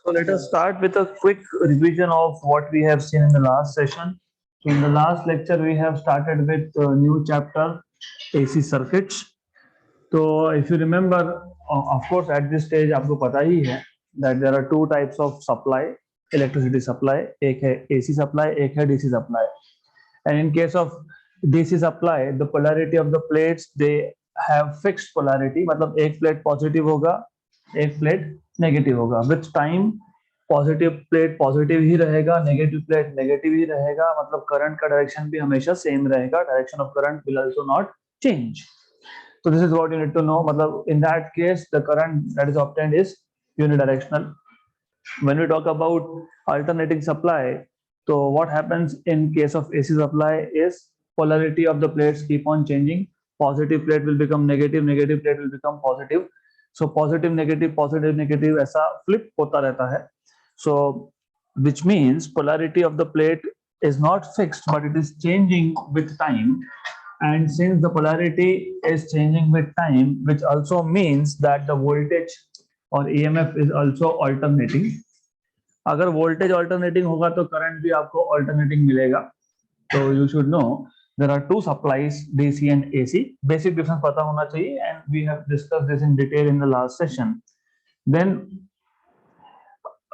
So let us start with a quick revision of what we have seen in the last session. So in the last lecture, we have started with a new chapter, AC circuits. So if you remember, of course, at this stage आपको पता ही है that there are two types of supply, electricity supply. एक है AC supply, एक है DC supply. And in case of DC supply, the polarity of the plates they have fixed polarity. मतलब एक plate positive होगा, एक प्लेट नेगेटिव होगा. With time positive plate positive ही रहेगा, नेगेटिव प्लेट नेगेटिव ही रहेगा. मतलब करंट का डायरेक्शन भी हमेशा सेम रहेगा. Direction of current will also not change. So this is what you need to know. मतलब in that case the current that is obtained is unidirectional. When we talk about alternating supply, so what happens in case of AC supply is polarity of the plates keep on changing. Positive plate will become negative, negative plate will become positive. So positive negative ऐसा flip होता रहता है. So which means polarity of the plate is not fixed but it is changing with time. And since the polarity is changing with time, which also means that the voltage or EMF is also alternating. अगर voltage alternating होगा तो current भी आपको alternating मिलेगा. So you should know there are two supplies, DC and AC. Basic difference पता होना चाहिए, and we have discussed this in detail in the last session. Then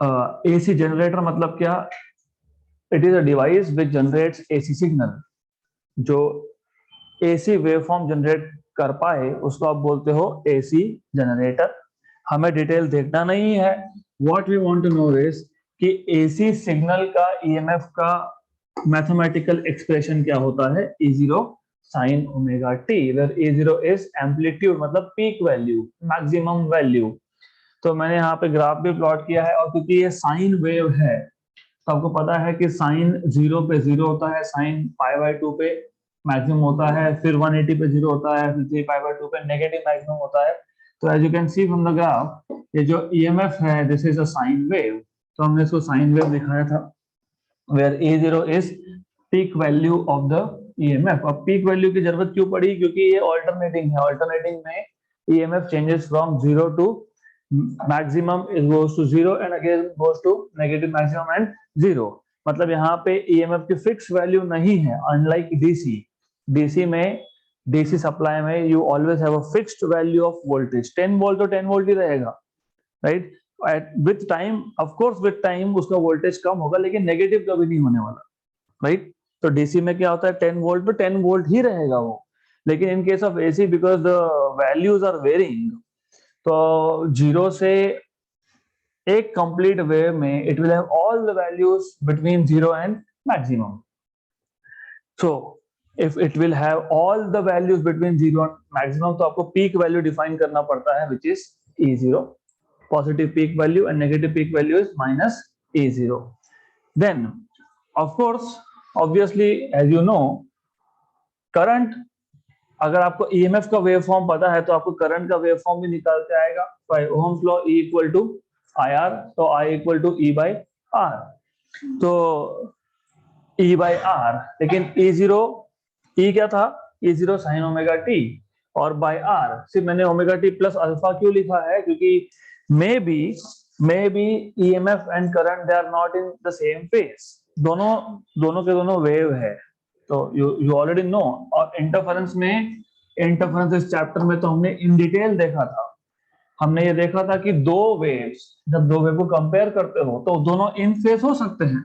AC generator मतलब क्या? It is a device which generates AC signal. जो AC waveform generate कर पाए उसको आप बोलते हो AC जनरेटर. हमें डिटेल देखना नहीं है. What we want to know is कि AC सिग्नल का EMF का मैथमेटिकल एक्सप्रेशन क्या होता है. E0 sin omega t, where E0 is amplitude मतलब पीक वैल्यू, मैक्सिमम वैल्यू. तो मैंने यहाँ पे ग्राफ भी प्लॉट किया है, और क्योंकि ये साइन वेव है तो आपको पता है कि साइन 0 पे 0 होता है, साइन π/2 पे मैक्सिमम होता है, फिर 180 पे 0 होता है, फिर 3π/2 पे नेगेटिव मैक्सिमम होता है. तो as you can see from the graph, ये जो EMF है this is a sine wave. तो हमने इसको साइन वेव दिखाया था, where E0 is peak value of the EMF. अब पीक वैल्यू की जरूरत क्यों पड़ी? क्योंकि ये ऑल्टरनेटिंग है. ऑल्टरनेटिंग में EMF changes from 0 to maximum it goes to 0 and again goes to negative maximum and 0. मतलब यहाँ पे EMF की फिक्स वैल्यू नहीं है, अनलाइक DC में, DC सप्लाई में you always have a fixed value of voltage. 10 volt तो 10 volt ही रहेगा, right. With time of course, with time उसका वोल्टेज कम होगा, लेकिन नेगेटिव कभी नहीं होने वाला, राइट. तो DC में क्या होता है, 10 वोल्ट तो 10 वोल्ट ही रहेगा वो. लेकिन in case of AC because the values are varying, तो 0 से एक कंप्लीट वेव में it will have all the values between 0 and maximum. So if it will have all the values between 0 and maximum, तो आपको peak value define करना पड़ता है, which is E0. Positive peak value and negative peak value is minus E0. Then of course obviously as you no, current, अगर आपको EMF का wave form पता है तो आपको करंट का वेव फॉर्म भी निकाल के आएगा. By Ohm's law E equal to IR, तो I equal to E by R. तो E बाई R, लेकिन E0 E क्या था? E0 साइन ओमेगा t, और बाय R सिर्फ मैंने ओमेगा t प्लस अल्फा क्यों लिखा है? क्योंकि maybe EMF and current they are not in the same phase. दोनों के दोनों वेव है. तो यू ऑलरेडी नो. और इंटरफेरेंस इस चैप्टर में तो हमने इन डिटेल देखा था. हमने ये देखा था कि दो वेव्स, जब दो वेव को कंपेयर करते हो तो दोनों इन फेज हो सकते हैं,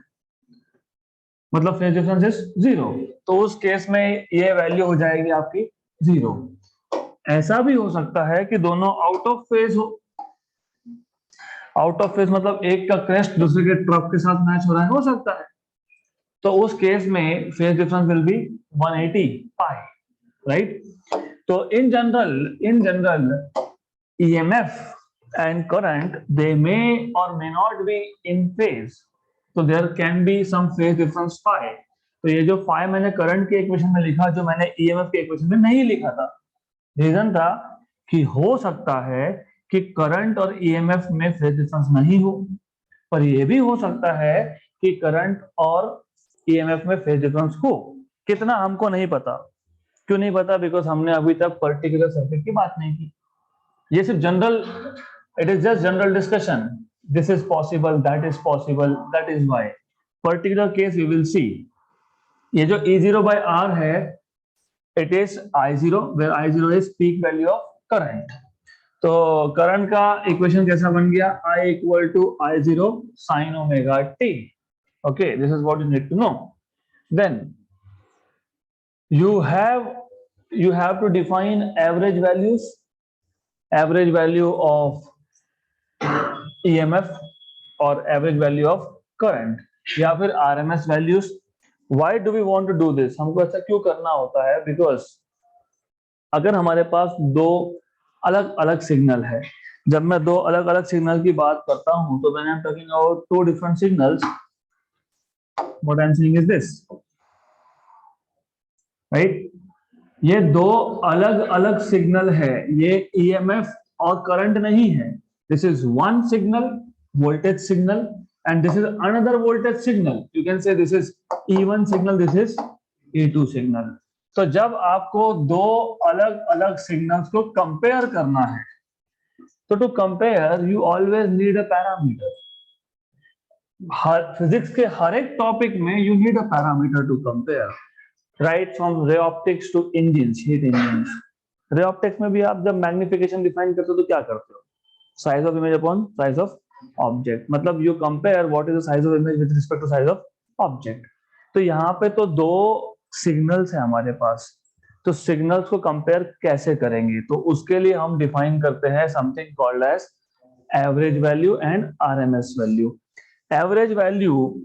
मतलब फेज डिफरेंस इज 0. तो उस केस में ये वैल्यू हो जाएगी आपकी 0. ऐसा भी हो सकता है कि दोनों आउट ऑफ फेज हो. आउट ऑफ फेज मतलब एक का क्रेस्ट दूसरे के ट्रफ के साथ मैच हो रहा है, हो सकता है. तो उस केस में phase difference will be 180 pi, right. तो in general EMF and current they may or may not be in phase, so there can be some phase difference phi. तो ये जो phi मैंने करंट के इक्वेशन में लिखा, जो मैंने EMF के इक्वेशन में नहीं लिखा था. रीजन था कि हो सकता है कि करंट और EMF में फेज डिफरेंस नहीं हो, पर ये भी हो सकता है कि करंट और EMF में फेज डिफरेंस हो. कितना हमको नहीं पता. क्यों नहीं पता? बिकॉज हमने अभी तक पर्टिकुलर सर्किट की बात नहीं की. ये सिर्फ general, it is just general discussion. this is possible, that is possible, that is why. Particular case we will see. ये जो E0 by R है, it is I0 where I0 is peak value of current. तो current का equation कैसा बन गया? I equal to I0 sin omega t. Okay, this is what you need to know. Then you have to define average values, average value of EMF or average value of current या फिर RMS values. Why do we want to do this? हमको ऐसा क्यों करना होता है? Because अगर हमारे पास दो अलग अलग सिग्नल है, जब मैं दो अलग अलग सिग्नल की बात करता हूं तो when I'm talking about two different signals, what I'm saying is this, right? ये दो अलग अलग सिग्नल है, ये EMF और करंट नहीं है. This is one signal, voltage signal, and this is another voltage signal. You can say this is E1 signal, this is E2 signal. तो जब आपको दो अलग अलग सिग्नल्स को कंपेयर करना है, तो to compare you always need a parameter. Physics के हर एक टॉपिक में you need a parameter to compare, right from ray optics to engines, heat engines. Ray optics में भी आप जब मैग्निफिकेशन डिफाइन करते हो तो क्या करते हो? Size of image upon size of object. मतलब you compare what is the size of image with respect to size of object. तो यहाँ पे तो दो सिग्नल्स है हमारे पास, तो सिग्नल्स को कंपेयर कैसे करेंगे? तो उसके लिए हम डिफाइन करते हैं something called as average value and RMS value. Average value,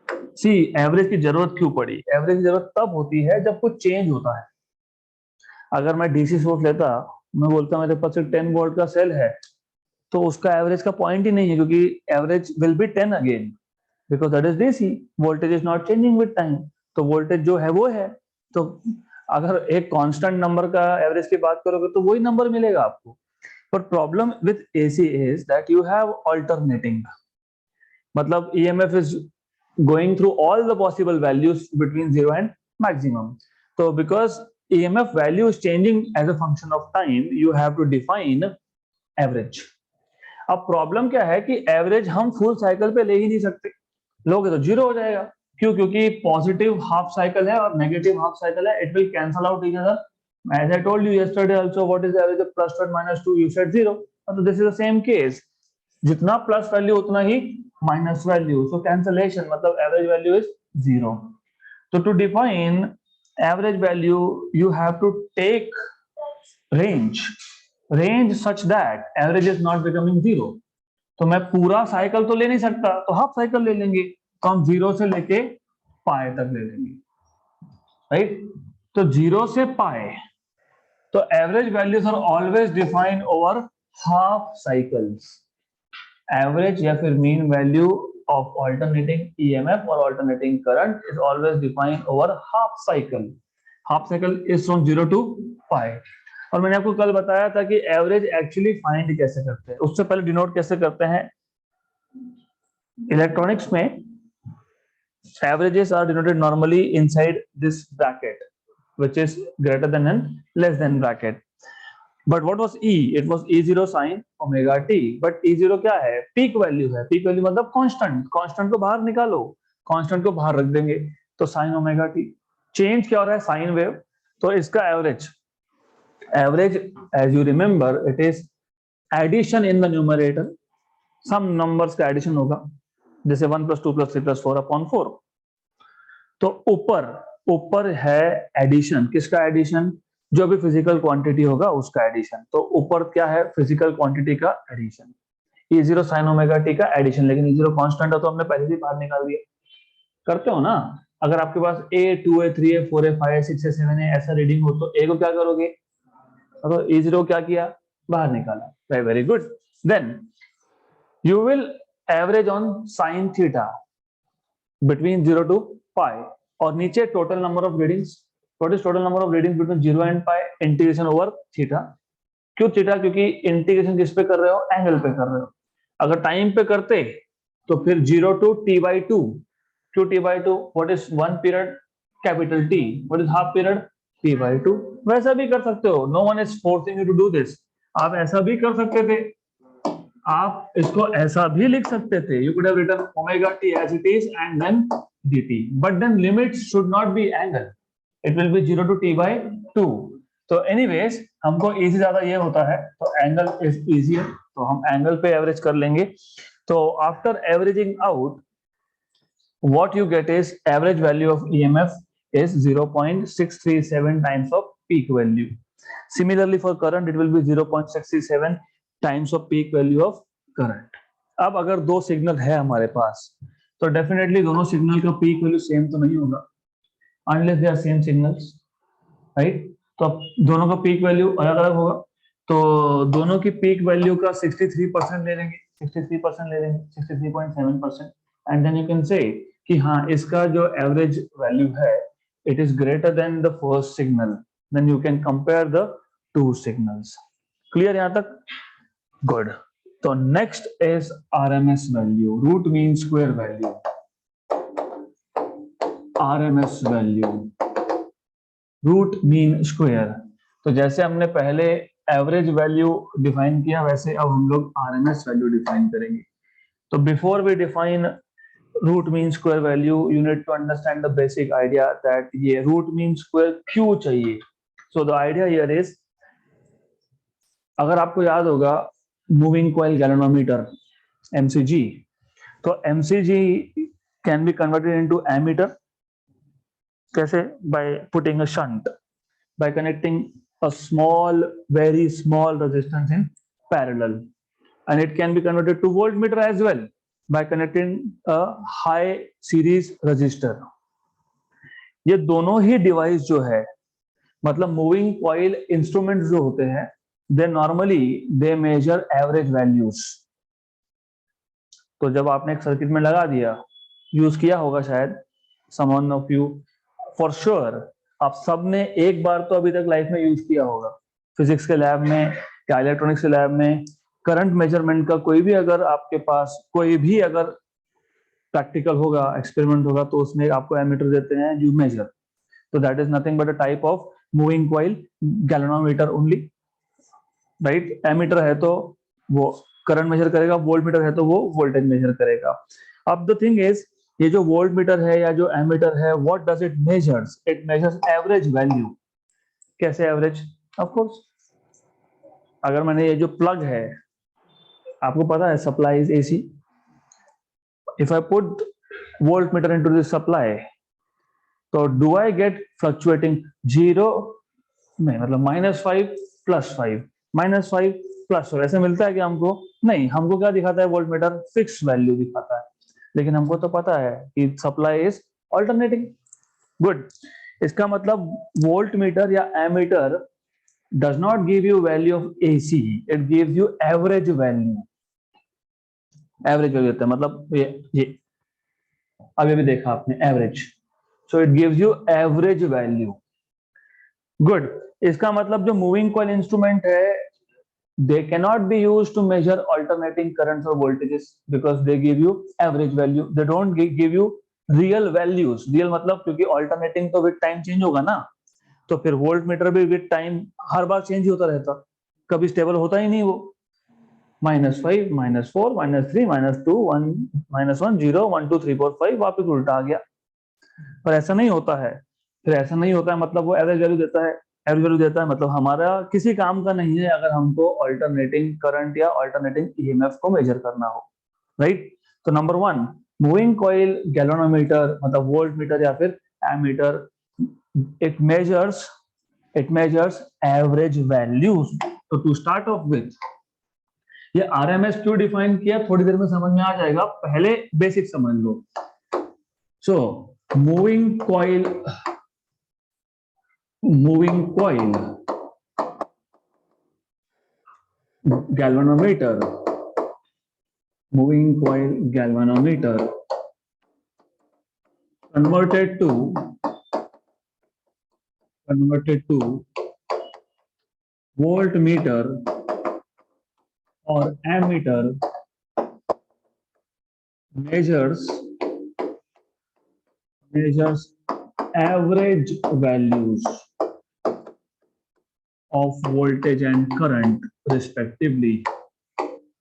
see average की जरूरत क्यों पड़ी? एवरेज की जरूरत तब होती है जब कुछ चेंज होता है. अगर मैं डीसी सोर्स लेता, मैं बोलता मेरे पास एक 10 वोल्ट का सेल है, तो उसका एवरेज का पॉइंट ही नहीं है, क्योंकि average will be 10 again, because that is DC. Voltage is not changing with time, तो वोल्टेज जो है वो है. तो अगर एक कांस्टेंट नंबर का एवरेज की बात करोगे तो वही नंबर मिलेगा आपको. But problem with AC is that you have alternating, मतलब EMF is going through all the possible values between 0 and maximum. तो because EMF value is changing as a function of time, you have to define average. अब problem क्या है कि average हम full cycle पे ले ही नहीं सकते. लोगे तो जीरो हो जाएगा. क्यों? क्योंकि पॉजिटिव हाफ साइकिल है और नेगेटिव हाफ साइकिल है, it will cancel out each other. As I told you yesterday also, what is the average of plus 2 and minus 2? You said 0. So this is the same case. जितना plus value उतना ही minus value. So cancellation मतलब average value is 0. So to define average value, you have to take range such that average is not becoming 0. तो मैं पूरा cycle तो ले नहीं सकता, तो हाफ साइकिल ले लेंगे. तो हम 0 से लेके पाई तक ले लेंगे, राइट? तो 0 से पाई, तो average values are always defined over half cycles. Average या फिर mean value of alternating EMF और alternating current is always defined over half cycle. Half cycle is from 0 to pi. और मैंने आपको कल बताया था कि एवरेज एक्चुअली फाइंड कैसे करते हैं. उससे पहले डिनोट कैसे करते हैं? इलेक्ट्रॉनिक्स में averages are denoted normally inside this bracket, which is greater than and less than bracket. But what was E? It was E0 sin omega t. But E0 क्या है? पीक वैल्यू है. Peak value मतलब constant. Constant को बाहर निकालो, constant को बाहर रख देंगे, तो sin omega t. चेंज क्या हो रहा है? Sine wave. तो इसका average, as you remember, it is addition in the numerator. some numbers का एडिशन होगा, जैसे 1 + 2 + 3 + 4 upon 4. तो ऊपर है एडिशन. किसका एडिशन? जो भी फिजिकल क्वांटिटी होगा उसका एडिशन. तो ऊपर क्या है? फिजिकल क्वांटिटी का addition. E0 sin omega t का एडिशन. लेकिन E0 कांस्टेंट है तो हमने पहले ही बाहर निकाल दिया. करते हो ना? अगर आपके पास A, 2A, 3A, 4A, 5A, 6A, 7A ऐसा रीडिंग हो तो A को क्या करोगे? तो E0 क्या किया? बाहर निकाला. Very good. Then you will average on sin theta between 0 to pi. और नीचे total number of readings. What is total number of readings between 0 and pi? Integration over theta. क्यों theta? क्योंकि इंटीग्रेशन किस पे कर रहे हो? एंगल पे कर रहे हो. अगर टाइम पे करते तो फिर 0 to t/2. क्यों t/2? What is one period? Capital T. What is half period? t/2. वैसा भी कर सकते हो. No one is forcing you to do this. आप ऐसा भी कर सकते थे. आप इसको ऐसा भी लिख सकते थे, you could have written omega T as it is and then dt, but then limits should not be angle, it will be 0 to t by 2. तो एनीवेज हमको e से ज्यादा ये होता है, तो एंगल इज इजियर, तो हम एंगल पे एवरेज कर लेंगे. तो after averaging out what you get is average value of EMF is 0.637 times of peak value. Similarly for current it will be 0.637 times of peak value of current. अब अगर दो signal है हमारे पास तो डेफिनेटली दोनों सिग्नल का peak value same तो नहीं होगा, unless they are same signals, right. तो अब दोनों का पीक वैल्यू अलग अलग होगा, तो दोनों की पीक वैल्यू का 63% ले लेंगे, 63% ले लेंगे, 63.7%, एंड देन यू कैन से कि हाँ इसका जो एवरेज वैल्यू है it is greater than the first signal, then you can compare the two signals. Clear यहां तक? गुड. तो next is RMS value, root mean square value. RMS value, root mean square. तो जैसे हमने पहले average value define किया वैसे अब हम लोग आरएमएस वैल्यू डिफाइन करेंगे. तो before we define root mean square value you need to understand the basic idea that ये रूट मीन स्क्वायर क्यों चाहिए. So the idea here is, अगर आपको याद होगा मूविंग कॉइल गैल्वेनोमीटर एमसीजी, तो MCG can be converted into ammeter. कैसे? By putting a shunt, by connecting a small, very small resistance in parallel, and it can be converted to voltmeter as well by connecting a high series resistor. ये दोनों ही device जो है, मतलब moving coil instrument जो होते हैं, they normally they measure average values. तो जब आपने एक सर्किट में लगा दिया, यूज किया होगा शायद some one of you, for sure आप सबने एक बार तो अभी तक लाइफ में यूज किया होगा, फिजिक्स के लैब में या इलेक्ट्रॉनिक्स के लैब में. करंट मेजरमेंट का कोई भी अगर आपके पास कोई भी अगर प्रैक्टिकल होगा, एक्सपेरिमेंट होगा, तो उसमें आपको एमीटर देते हैं यू मेजर. तो that is nothing but a type of moving coil galvanometer only, right. Ammeter है तो वो करंट मेजर करेगा, वोल्टमीटर है तो वो वोल्टेज मेजर करेगा. अब द थिंग इज, ये जो वोल्ट मीटर है या जो एमीटर है, what does it measures? It measures average value. कैसे एवरेज? ऑफ कोर्स अगर मैंने ये जो प्लग है, आपको पता है supply is AC, if I put volt meter into this supply, तो डू आई गेट फ्लक्चुएटिंग 0 नहीं, मतलब -5 +5 -5 +5 ऐसे मिलता है कि हमको? नहीं, हमको क्या दिखाता है वोल्ट मीटर? फिक्स वैल्यू दिखाता है. लेकिन हमको तो पता है कि सप्लाई इज अल्टरनेटिंग. गुड. इसका मतलब वोल्ट मीटर या ammeter does not give you value of AC, it gives you average value. Average value होता है, मतलब ये अभी भी देखा आपने average, so it gives you average value. Good. इसका मतलब जो मूविंग कॉइल इंस्ट्रूमेंट है, they cannot be used to measure alternating currents or voltages because they give you average value, they don't give you real values. real मतलब क्योंकि alternating तो with time change होगा ना, तो फिर वोल्ट मीटर भी with time her bar change होता रहता, कभी स्टेबल होता ही नहीं वो. -5 -4 -3 -2 1 -1 0 1 2 3 4 5 वापस उल्टा आ गया. पर ऐसा नहीं होता है. फिर ऐसा नहीं होता है मतलब वो एवरेज वैल्यू देता है. एवरेज वैल्यू देता है मतलब हमारा किसी काम का नहीं है अगर हमको अल्टरनेटिंग करंट या अल्टरनेटिंग ईएमएफ को मेजर करना हो, राइट. तो नंबर 1, मूविंग कॉइल गैल्वेनोमीटर मतलब वोल्ट मीटर या फिर ammeter, it measures average values. तो टू स्टार्ट ऑफ विथ, ये आरएमएस क्यों डिफाइन किया थोड़ी देर में समझ में आ जाएगा, पहले बेसिक समझ लो. So moving coil galvanometer converted to voltmeter or ammeter measures average values of voltage and current respectively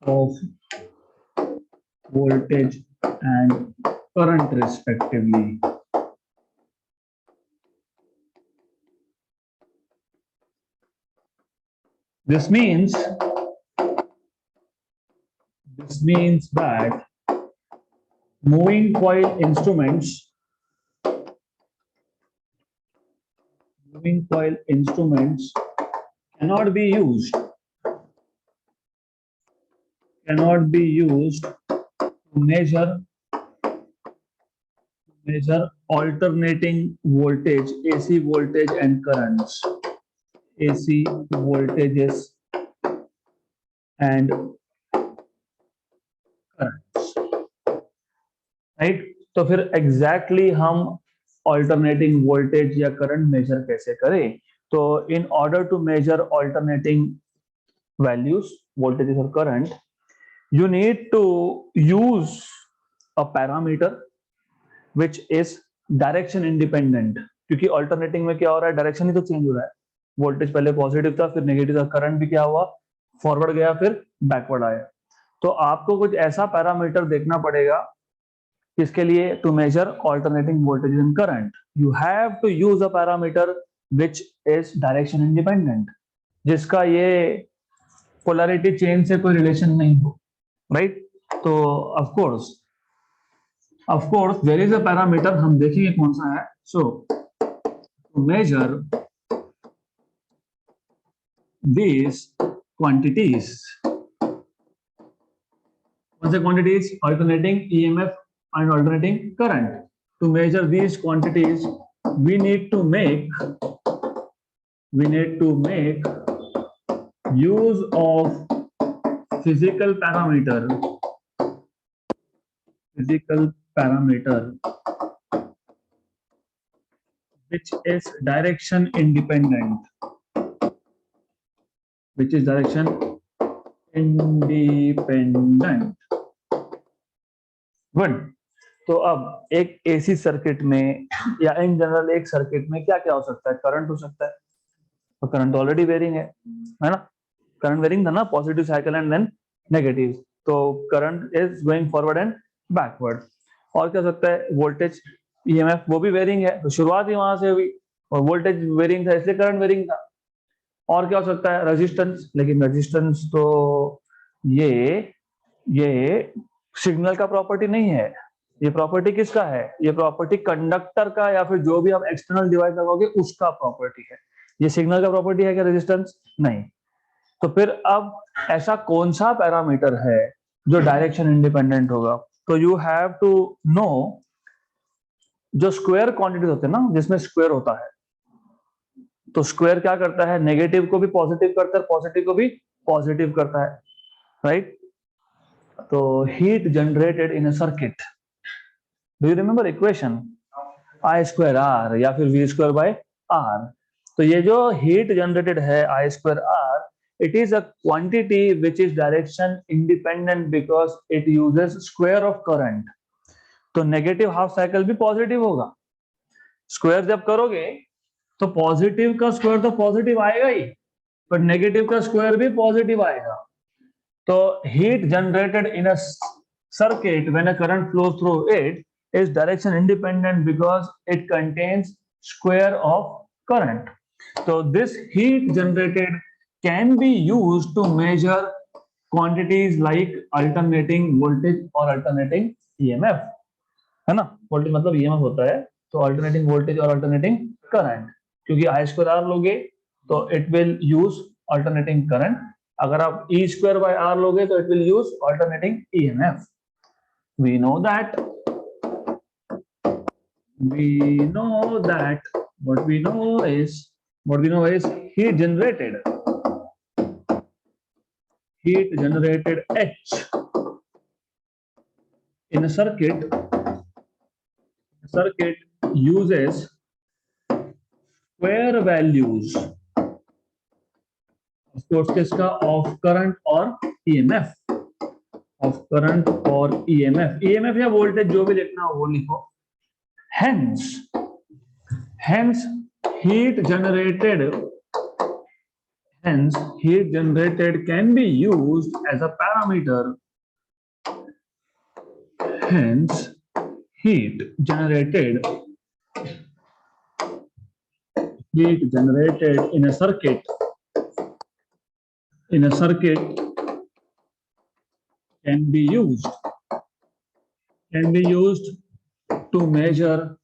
of voltage and current respectively. This means that moving coil instruments cannot be used to measure alternating voltage, AC voltage and currents, AC voltages and currents, right? तो फिर exactly हम alternating voltage या current measure कैसे करें? तो in order to measure alternating values, voltage और current, you need to use a parameter which is direction independent, क्योंकि alternating में क्या हो रहा है, डायरेक्शन ही तो चेंज हो रहा है. वोल्टेज पहले पॉजिटिव था, फिर नेगेटिव था, करंट भी क्या हुआ, फॉरवर्ड गया फिर बैकवर्ड आया. तो आपको कुछ ऐसा पैरामीटर देखना पड़ेगा किसके लिए, to measure alternating voltage and current. You have to use a parameter which is direction independent, जिसका ये पोलैरिटी चेंज से कोई रिलेशन नहीं हो, राइट? तो of course there is a parameter, हम देखेंगे कौन सा है. So to measure these quantities, कौन से quantities, alternating EMF and alternating current. To measure these quantities we need to make use of physical parameter which is direction independent. Good. तो अब एक एसी सर्किट में या इन जनरल एक circuit में क्या क्या हो सकता है, करंट हो सकता है, तो करंट ऑलरेडी वेरिंग है ना, करंट वेरिंग था ना, positive cycle and then negative, तो current is going forward and backward. और क्या हो सकता है, वोल्टेज ईएमएफ वो भी वेरिंग है, तो शुरुआत ही वहां से हुई और वोल्टेज वेरिंग था इसलिए करंट वेरिंग था. और क्या हो सकता है, रेजिस्टेंस, लेकिन रेजिस्टेंस तो ये सिग्नल का प्रॉपर्टी नहीं है, ये प्रॉपर्टी किसका है, ये प्रॉपर्टी कंडक्टर का या फिर जो भी आप एक्सटर्नल डिवाइस लगाओगे उसका प्रॉपर्टी है. ये सिग्नल का प्रॉपर्टी है क्या, रेजिस्टेंस नहीं. तो फिर अब ऐसा कौन सा पैरामीटर है जो डायरेक्शन इंडिपेंडेंट होगा? तो यू हैव टू नो जो स्क्वायर क्वांटिटीज होते हैं ना, जिसमें स्क्वायर होता है, तो स्क्वायर क्या करता है, नेगेटिव को भी पॉजिटिव करता है, पॉजिटिव को भी पॉजिटिव करता है, राइट? तो heat generated in a circuit, do you remember equation, I square R या फिर वी स्क्वायर बाय आर. तो ये जो हीट जनरेटेड है I square R, it is a quantity which is direction independent because it uses square of current. तो negative half cycle भी positive होगा, square जब करोगे तो पॉजिटिव का स्क्वायर तो पॉजिटिव आएगा ही, पर नेगेटिव का स्क्वायर भी पॉजिटिव आएगा. तो heat generated in a circuit when a current flows through it is direction independent because it contains square of current. So this heat generated can be used to measure quantities like alternating voltage or alternating EMF, है ना? Voltage मतलब EMF होता है, तो alternating voltage और alternating current, क्योंकि I square R लोगे तो it will use alternating current, अगर आप E square by R लोगे तो it will use alternating EMF. We know that what we know is heat generated H in a circuit uses square values, of course किसका, of current और EMF, of current और EMF या voltage जो भी लिखना हो वो लिखो. Hence heat generated can be used as a parameter hence heat generated in a circuit can be used to measure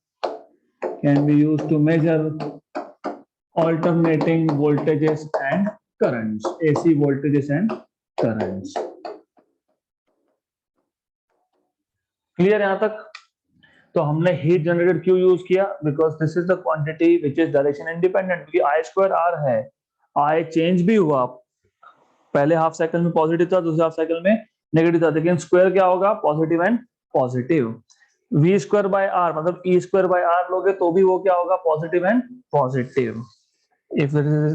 alternating voltages and currents, AC voltages and currents. Clear यहां तक? तो हमने हीट जनरेटेड क्यों use किया? Because this is the quantity which is direction independent, क्योंकि आई square are है, I change भी हुआ, पहले हाफ साइकिल में पॉजिटिव था, दूसरे हाफ साइकिल में नेगेटिव था, लेकिन स्क्वायर क्या होगा? Positive and positive. V square by R मतलब ई स्क्वायर बाय आर लोगे तो भी वो क्या होगा? Positive and positive. If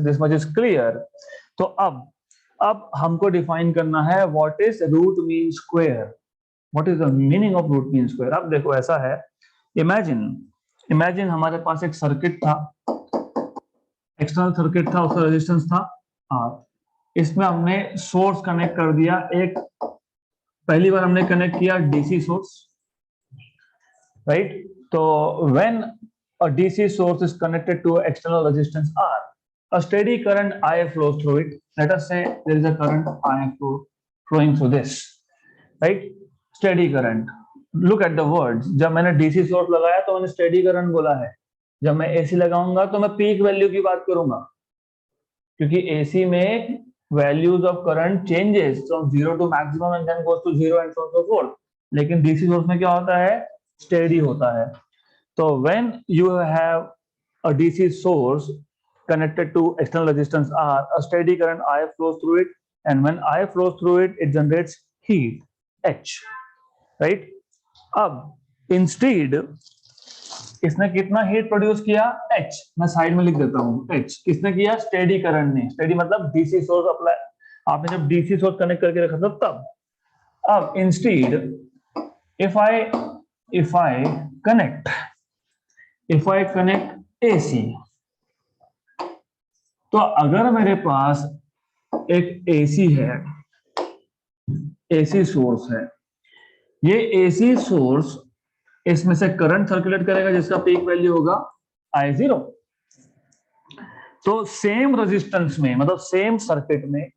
this much is clear. तो अब हमको डिफाइन करना है what is root mean square, what is the meaning of root mean square. अब देखो ऐसा है, इमेजिन हमारे पास एक सर्किट था, एक्सटर्नल सर्किट था, उसका रेजिस्टेंस था आर, इसमें हमने सोर्स कनेक्ट कर दिया, एक पहली बार हमने कनेक्ट किया डीसी सोर्स, राइट? तो when a DC source is connected to external resistance R, a steady current I flows through it. Let us say there is a current I flowing through this, right? Steady current. Look at the words. जब मैंने DC source लगाया तो मैंने steady current बोला है, जब मैं AC लगाऊंगा तो मैं पीक वैल्यू की बात करूंगा, क्योंकि AC में values of current changes from 0 to maximum and then goes to 0 and so on so forth, लेकिन DC source में क्या होता है? Steady होता है। So when you have a DC source connected to external resistance R, a steady current I flows through it, and when I flows through it, it generates heat H, right? अब instead इसने कितना heat produce किया? H। मैं side में लिख देता हूँ H। किसने किया? स्टेडी करंट ने। स्टेडी मतलब DC सोर्स अप्लाई, आपने जब DC सोर्स कनेक्ट करके रखा था तब। अब instead if I connect AC, तो अगर मेरे पास एक AC है, AC सोर्स है, ये AC सोर्स इसमें से करंट सर्कुलेट करेगा जिसका पीक वैल्यू होगा I0। तो सेम रेजिस्टेंस में मतलब सेम सर्किट में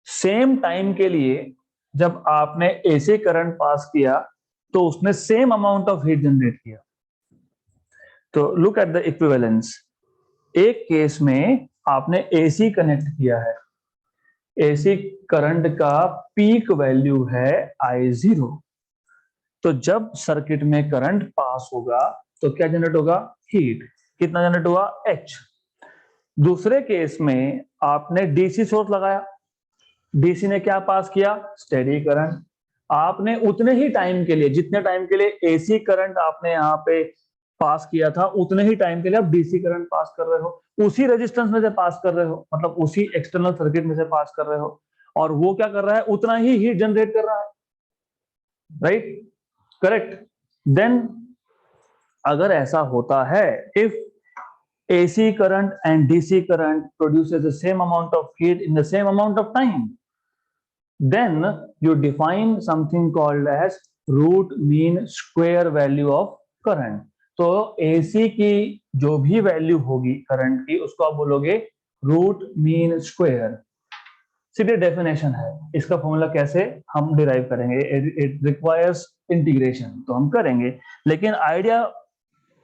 सेम टाइम के लिए जब आपने AC करंट पास किया तो उसने same amount of heat generate किया। तो लुक एट द इक्विवेलेंस। एक केस में आपने AC कनेक्ट किया है, AC करंट का पीक वैल्यू है I0, तो जब सर्किट में करंट पास होगा तो क्या जनरेट होगा? हीट। कितना जनरेट हुआ? H। दूसरे केस में आपने DC सोर्स लगाया, DC ने क्या पास किया? Steady current. आपने उतने ही टाइम के लिए, जितने टाइम के लिए AC करंट आपने यहाँ पे पास किया था, उतने ही टाइम के लिए आप DC करंट पास कर रहे हो, उसी रेजिस्टेंस में से पास कर रहे हो, मतलब उसी एक्सटर्नल सर्किट में से पास कर रहे हो, और वो क्या कर रहा है? उतना ही हीट जनरेट कर रहा है, राइट? करेक्ट। देन अगर ऐसा होता है, if AC current and DC current produces the same amount of heat in the same amount of time, then you define something called as root mean square value of current. तो AC की जो भी value होगी current की, उसको आप बोलोगे root mean square. सीधे डेफिनेशन है, इसका फॉर्मूला कैसे हम डिराइव करेंगे? इट रिक्वायर्स इंटीग्रेशन, तो हम करेंगे, लेकिन idea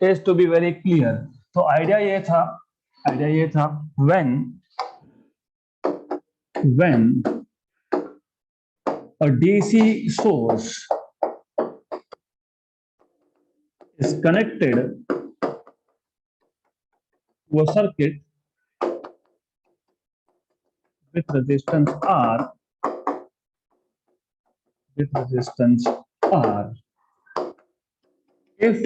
is to be very clear. तो आइडिया ये था when a DC source is connected to a circuit with resistance R, if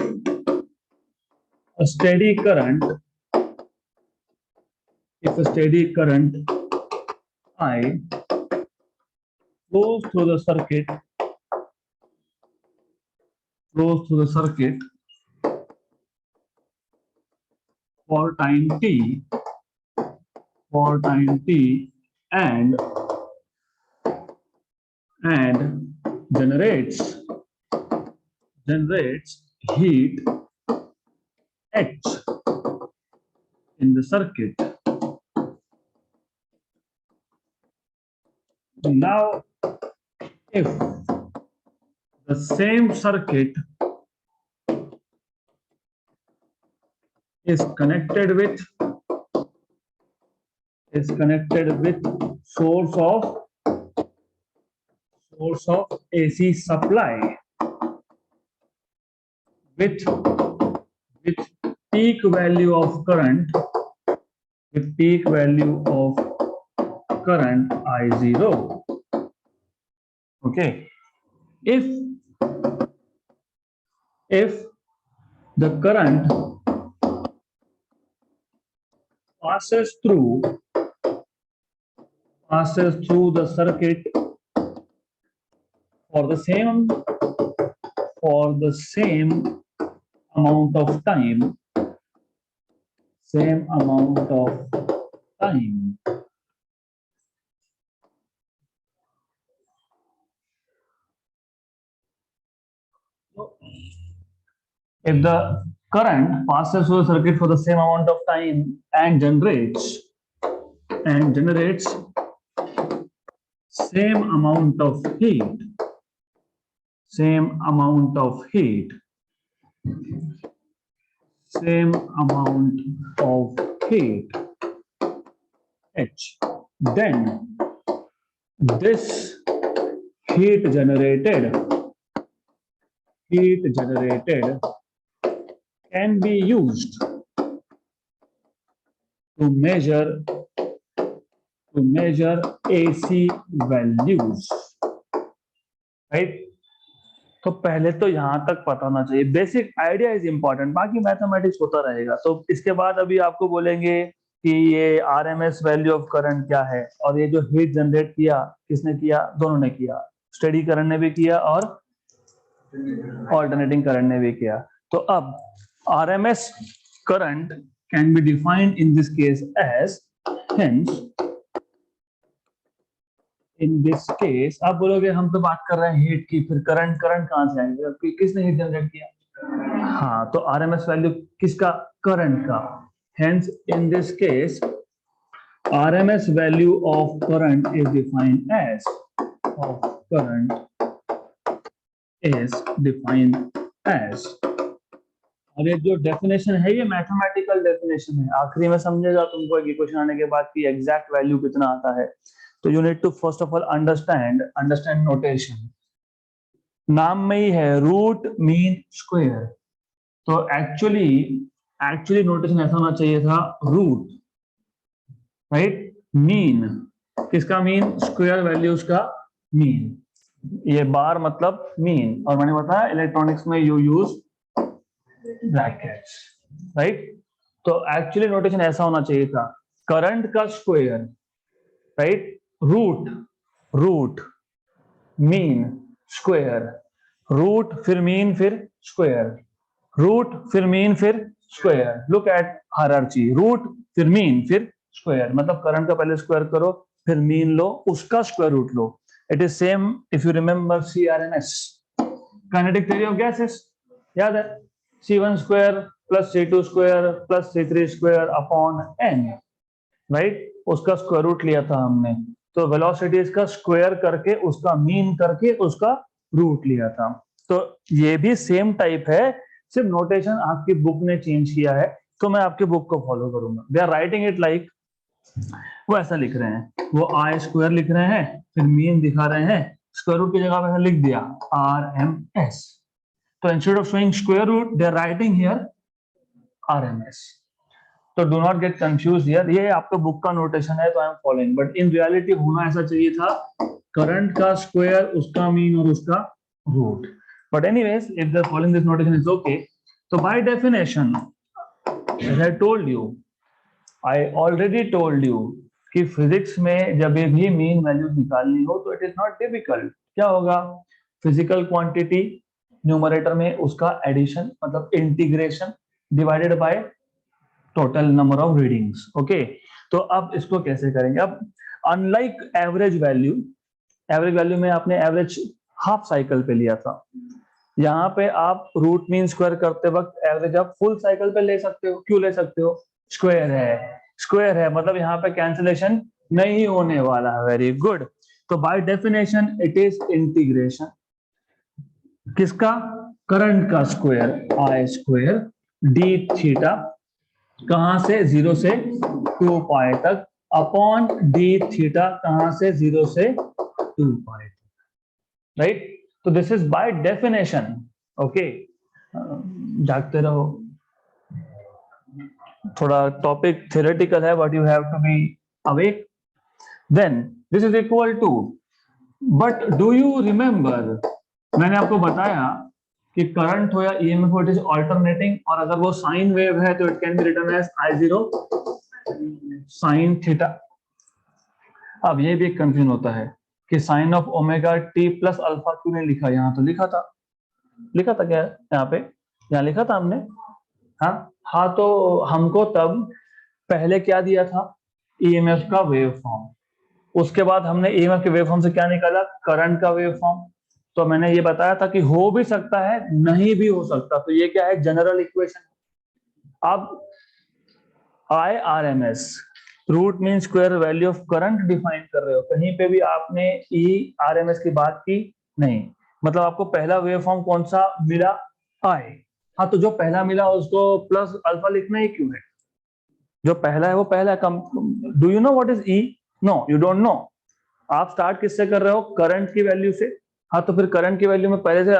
a steady current I flows through the circuit for time t and generates generates heat H in the circuit. Now if the same circuit is connected with source of AC supply with peak value of current I0. Okay, if the current passes through the circuit for the same amount of time, if the current passes through the circuit for the same amount of time and generates same amount of heat H, then this heat generated can be used to measure AC values, right? तो पहले तो यहां तक पता होना चाहिए, basic idea is important, बाकी mathematics होता रहेगा। तो इसके बाद अभी आपको बोलेंगे कि ये आरएमएस वैल्यू ऑफ करंट क्या है, और ये जो हीट जनरेट किया किसने किया, दोनों ने किया, स्टेडी करंट ने भी किया और ऑल्टरनेटिंग करंट ने भी किया। तो अब RMS current can be defined in this case as, hence in this case आप बोलोगे हम तो बात कर रहे हैं हीट की, फिर करंट कहां से आएगा, किसने हीट जनरेट किया? हाँ, तो आरएमएस वैल्यू किसका? करंट का। Hence in this case RMS value of current is defined as और ये जो डेफिनेशन है ये मैथमेटिकल डेफिनेशन है, आखिरी में समझेगा तुमको ये क्वेश्चन आने के बाद कि एग्जैक्ट वैल्यू कितना आता है। तो you need to first of all understand notation. नाम में ही है रूट मीन स्क्वायर, तो एक्चुअली नोटेशन ऐसा होना चाहिए था, रूट, राइट, मीन, किसका मीन? स्क्वायर वैल्यूज का मीन, ये बार मतलब मीन, और मैंने बताया इलेक्ट्रॉनिक्स में यू यूज ब्रैकेट्स, राइट। तो एक्चुअली नोटेशन ऐसा होना चाहिए था, करंट का square, right, root mean square, root फिर मीन फिर स्क्वायर, रूट फिर मीन फिर square. Look at hierarchy, root फिर मीन फिर स्क्वायर, मतलब करंट का पहले स्क्वायर करो, फिर मीन लो, उसका स्क्वायर रूट लो। It is same if you remember CRMS, kinetic theory of gases, याद है? C1 square plus C2 square plus C3 square upon n, right, उसका स्क्वायर रूट लिया था हमने। तो वेलोसिटीज का स्क्वायर करके, उसका मीन करके, उसका रूट लिया था। तो ये भी सेम टाइप है, सिर्फ नोटेशन आपकी बुक ने चेंज किया है, तो मैं आपके बुक को फॉलो करूंगा। They are writing it like, वो ऐसा लिख रहे हैं, वो आई स्क्वायर लिख रहे हैं, फिर मीन दिखा रहे हैं, स्क्वायर रूट की जगह पे लिख दिया RMS। तो instead of showing square root they are writing here RMS। तो do not get confuse here, ये आपका बुक का नोटेशन है तो I am following, but in reality होना ऐसा चाहिए था, करंट का स्क्वायर, उसका मीन और उसका root. But anyways if they are following this notation is okay. तो by definition as I told you, I already told you कि फिजिक्स में जब भी मीन वैल्यू निकालनी हो तो इट इज नॉट डिफिकल्ट। क्या होगा? फिजिकल क्वांटिटी न्यूमरेटर में उसका एडिशन मतलब integration divided by total number of readings. Okay, तो अब इसको कैसे करेंगे? अब अनलाइक एवरेज वैल्यू में आपने एवरेज हाफ साइकिल पे लिया था, यहाँ पे आप रूट मीन स्क्वायर करते वक्त एवरेज आप फुल साइकिल पे ले सकते हो। क्यों ले सकते हो? स्क्वायर है मतलब यहाँ पे कैंसिलेशन नहीं होने वाला है। Very good. तो by definition it is integration किसका? करंट का square, I square D theta, कहां से? 0 से 2 पाई तक, अपॉन डी थीटा कहां से? 0 से 2 पाई तक, राइट? तो this is by definition. Okay, जागते रहो, थोड़ा टॉपिक थ्योरेटिकल है but you have to be awake. Then this is equal to, but do you remember मैंने आपको बताया कि करंट हो या ईएमएफ हो इट इज ऑल्टरनेटिंग, और अगर वो साइन वेव है तो it can be written as I0 sine theta. अब ये भी एक कंफ्यूजन होता है कि sine of omega T plus alpha क्यों नहीं लिखा? यहाँ तो लिखा था क्या यहाँ पे? यहाँ लिखा था हमने। हाँ तो हमको तब पहले क्या दिया था? ईएमएफ का वेव फॉर्म। उसके बाद हमने ईएमएफ के वेव फॉर्म से क्या निकाला? करंट का वेव फॉर्म। तो मैंने ये बताया था कि हो भी सकता है, नहीं भी हो सकता। तो ये क्या है? General equation. अब IRMS root mean square value of current define कर रहे हो, कहीं पे भी आपने ERMS की बात की नहीं। मतलब आपको पहला वेव फॉर्म कौन सा मिला? I। हाँ तो जो पहला मिला उसको प्लस अल्फा लिखना ही क्यों है? जो पहला है वो पहला है। Do you know what is E? No, you don't know. आप स्टार्ट किससे कर रहे हो? करंट की वैल्यू से। हाँ तो फिर करंट की वैल्यू में पहले से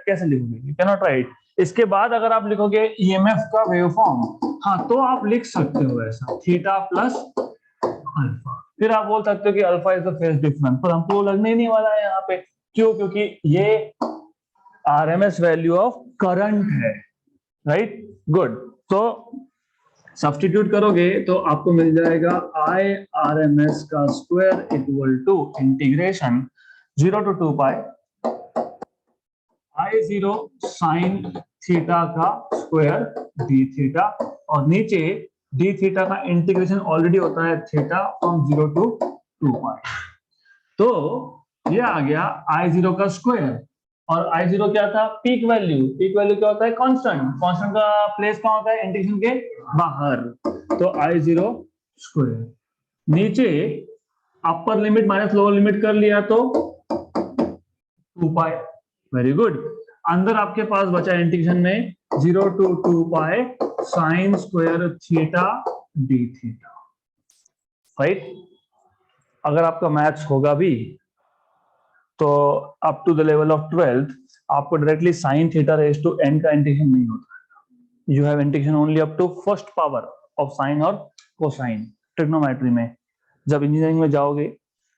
कैसे लिखोगे? You can not right. इसके बाद अगर आप लिखोगे ईएमएफ का वेव फॉर्म, हाँ तो आप लिख सकते हो ऐसा, थीटा प्लस अल्फा। फिर आप बोल सकते हो कि alpha is the phase difference, पर हमको वो लगने ही नहीं वाला है यहाँ पे। क्यों? क्योंकि ये आरएमएस वैल्यू ऑफ करंट है, राइट? गुड। तो सब्स्टिट्यूट करोगे तो आपको मिल जाएगा IRMS का square equal to integration 0 to 2 pi I0 sine theta का स्क्वायर डी थीटा, और नीचे डी थीटा का इंटीग्रेशन ऑलरेडी होता है थीटा फ्रॉम 0 to 2 पाई। तो ये आ गया I0 का स्क्वायर, और I0 क्या था? Peak value. पीक वैल्यू क्या होता है? कांस्टेंट। कांस्टेंट का प्लेस कहाँ होता है? इंटीग्रेशन के बाहर। तो I0 स्क्वायर, नीचे upper limit minus lower limit कर लिया तो 2 पाई। Very good. अंदर आपके पास बचा इंटीग्रेशन में 0 to 2 pi sine square theta D theta, right? अगर आपका मैथ्स होगा भी तो up to the level of 12th आपको directly sine theta raise to n का इंटीग्रेशन नहीं होता है। You have integration only up to first power of sine और कोसाइन। ट्रिग्नोमेट्री में जब इंजीनियरिंग में जाओगे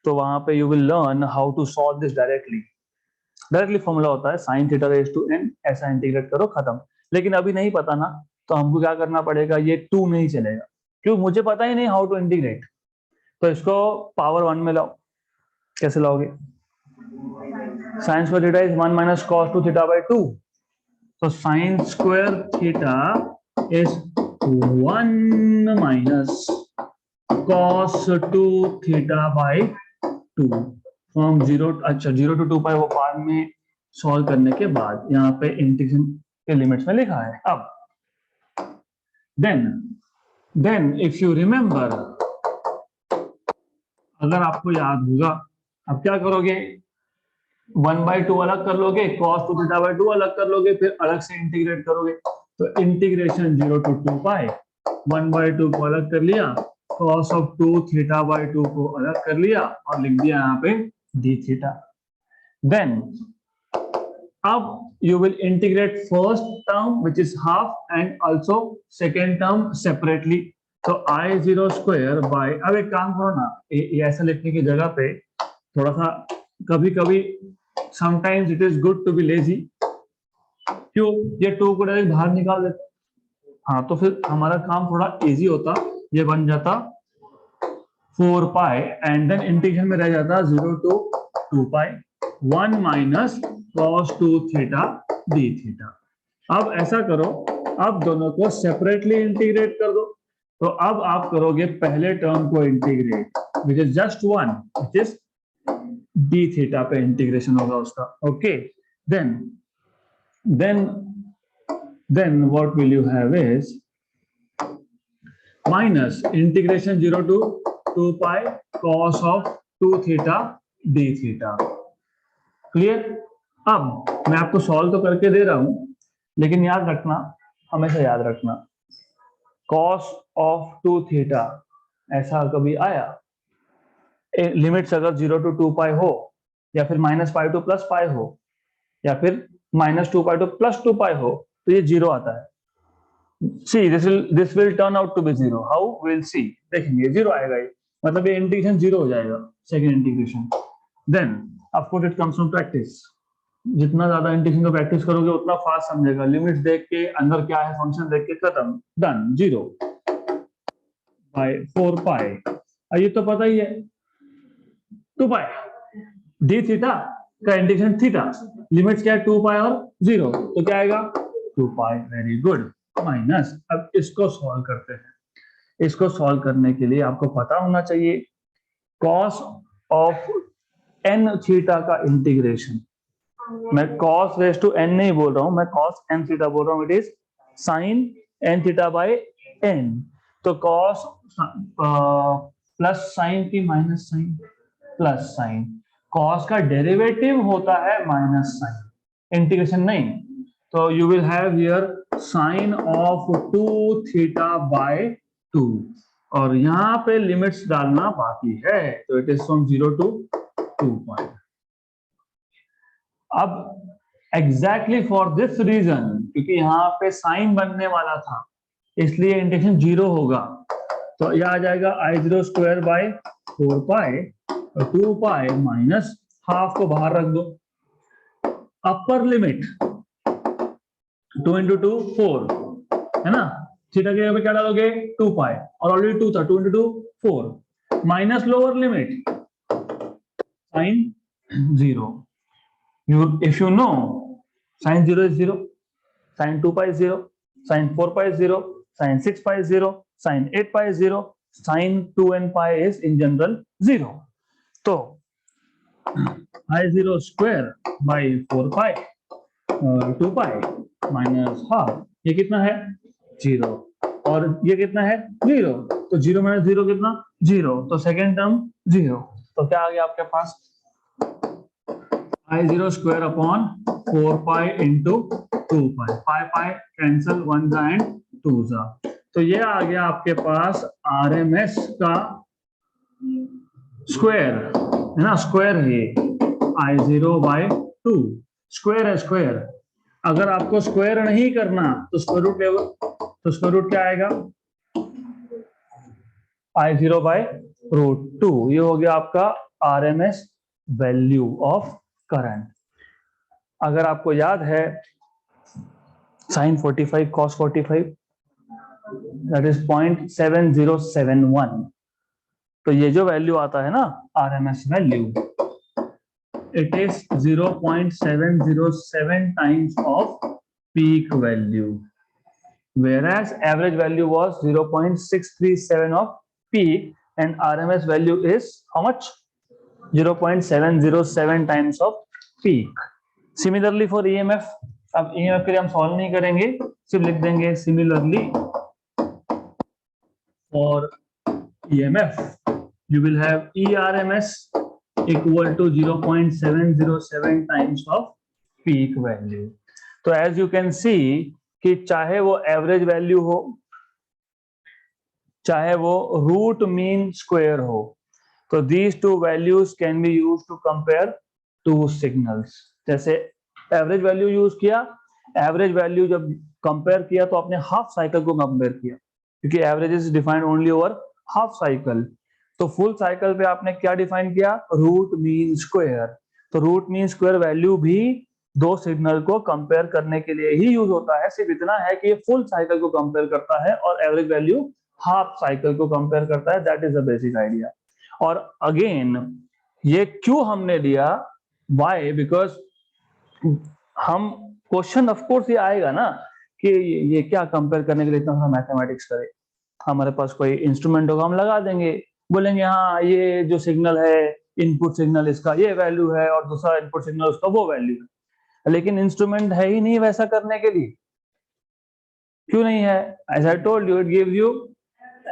तो वहां पे you will learn how to solve this directly formula होता है sine theta raise to n, ऐसा इंटीग्रेट करो, खत्म। लेकिन अभी नहीं पता ना, तो हमको क्या करना पड़ेगा? ये 2 नहीं चलेगा, क्यों? मुझे पता ही नहीं हाउ टू इंटीग्रेट। तो इसको पावर 1 में लाओ। कैसे लाओगे? Sign square theta is 1 minus cos 2 theta by 2। तो sign square theta is 1 minus cos 2 theta by 2 from 0। अच्छा 0 to 2 पाई वो बाद में सॉल्व करने के बाद यहाँ पे इंटीग्रेशन के लिमिट्स में लिखा है। अब देन इफ यू रिमेंबर, अगर आपको याद होगा, अब क्या करोगे? 1/2 अलग कर लोगे, cos 2 थीटा बाय 2 अलग कर लोगे, फिर अलग से इंटीग्रेट करोगे। तो इंटीग्रेशन 0 to 2 पाई 1/2 को अलग कर लिया, cos of 2 थीटा बाय 2 को अलग कर लिया और लिख दिया यहाँ पे d थीटा। देन अब you will integrate first term which is half and also second term separately। तो I0 स्क्वायर बाय, अब एक काम करो ना, ये ऐसा लिखने की जगह पे थोड़ा सा कभी कभी sometimes it is good to be lazy. क्यों? ये 2 को डायरेक्ट बाहर निकाल देते, हाँ तो फिर हमारा काम थोड़ा इजी होता। ये बन जाता 4 पाई एंड देन इंटीग्रेशन में रह जाता 0 to 2 pi 1 minus cos 2 theta D theta. अब ऐसा करो, अब दोनों को सेपरेटली इंटीग्रेट कर दो। तो अब आप करोगे पहले टर्म को integrate which is just 1, which is D theta पे इंटीग्रेशन होगा उसका। Okay, then then what will you have is minus integration 0 to 2 pi cos of 2 theta d theta। Clear? अब मैं आपको सॉल्व तो करके दे रहा हूं, लेकिन याद रखना, हमेशा याद रखना, cos ऑफ 2 थीटा ऐसा कभी आया, लिमिट्स अगर 0 टू 2 पाई हो, या फिर minus pi to plus pi हो, या फिर minus 2 pi to plus 2 pi हो, तो ये जीरो आता है। See this will turn out to be zero. How? We'll see, देखेंगे जीरो आएगा ये, मतलब ये इंटीग्रेशन जीरो हो जाएगा second integration. Then of course it comes from practice. जितना ज्यादा इंटीग्रेशन को प्रैक्टिस करोगे उतना फास्ट समझेगा। लिमिट्स देख के अंदर क्या है, फंक्शन देख के खत्म, डन, जीरो बाय 4 पाई। ये तो पता ही है 2 पाई डी थीटा का इंटीग्रेशन थीटा, लिमिट्स क्या है 2 पाई और 0, तो क्या आएगा 2 पाई। Very good. माइनस, अब इसको सॉल्व करते हैं। इसको सॉल्व करने के लिए आपको पता होना चाहिए कॉस ऑफ n थीटा का इंटीग्रेशन। मैं cos रेज टू n नहीं बोल रहा हूं, मैं cos n थीटा बोल रहा हूं। It is sin n theta by n। तो cos प्लस साइन की minus sine plus sine, cos का डेरिवेटिव होता है माइनस साइन, इंटीग्रेशन नहीं। तो you will have here sine of 2 theta by 2, और यहां पे लिमिट्स डालना बाकी है, तो it is from 0 to 2 pi. अब एग्जैक्टली फॉर दिस रीजन, क्योंकि यहाँ पे साइन बनने वाला था, इसलिए इंटीग्रेशन जीरो होगा। तो यह आ जाएगा I0 स्क्वायर बाय 4 पाई और 2 पाई माइनस हाफ को बाहर रख दो। अपर लिमिट 2 इंटू 2 4 है ना, थीटा के जगह पे क्या डालोगे 2 पाई, और ऑलरेडी 2 था, 2 into 2 4 minus lower limit sine 0। If you know sin 0 is 0, sin 2 pi is 0, sin 4 pi is 0, sin 6 pi is 0, sin 8 pi is 0, sin 2n pi is in general 0. तो I0 square by 4 pi और 2 pi minus half, ये कितना है 0, और ये कितना है 0, तो 0 माइनस 0 कितना 0, तो सेकेंड टर्म 0। तो क्या आ गया आपके पास I0 square upon 4 pi into 2 pi, pi cancel 1 जा एंड 2 जा, तो ये आ गया आपके पास RMS का स्क्वायर है ना, स्क्वायर है I0 by 2, स्क्वायर है स्क्वायर। अगर आपको स्क्वायर नहीं करना तो स्क्वायर रूट ले, तो स्क्वायर रूट क्या आएगा I0 by रूट 2। ये हो गया आपका RMS वैल्यू ऑफ करंट। अगर आपको याद है sin 45 cos 45 that is 0.7071, तो ये जो वैल्यू आता है ना RMS value, it is 0.707 times of peak value, whereas average value was 0.637 of peak, and RMS value is how much 0.707 times of peak. Similarly for EMF, अब EMF के लिए हम सॉल्व नहीं करेंगे, सिर्फ लिख देंगे similarly for EMF you will have ERMS equal to 0.707 times of peak value. तो as you can see कि चाहे वो एवरेज वैल्यू हो, चाहे वो रूट मीन स्क्वायर हो, तो these two values can be used to compare two signals। जैसे एवरेज वैल्यू यूज किया, एवरेज वैल्यू जब कंपेयर किया तो आपने हाफ साइकिल को कंपेयर किया, क्योंकि average is defined only over half cycle. तो फुल साइकिल पे आपने क्या डिफाइन किया, रूट मीन स्क्वायर। तो रूट मीन स्क्वायर वैल्यू भी दो सिग्नल को कंपेयर करने के लिए ही यूज होता है, सिर्फ इतना है कि ये फुल साइकिल को कंपेयर करता है और एवरेज वैल्यू हाफ साइकिल को कंपेयर करता है। That is the basic idea. और अगेन ये क्यों हमने लिया, वाई, बिकॉज हम क्वेश्चन ऑफ कोर्स ये आएगा ना कि ये क्या कंपेयर करने के लिए इतना मैथमेटिक्स करे। हमारे पास कोई इंस्ट्रूमेंट होगा, हम लगा देंगे, बोलेंगे हाँ ये जो सिग्नल है इनपुट सिग्नल इसका ये वैल्यू है और दूसरा इनपुट सिग्नल उसका वो वैल्यू है। लेकिन इंस्ट्रूमेंट है ही नहीं वैसा करने के लिए। क्यों नहीं है? As I told you, it gives you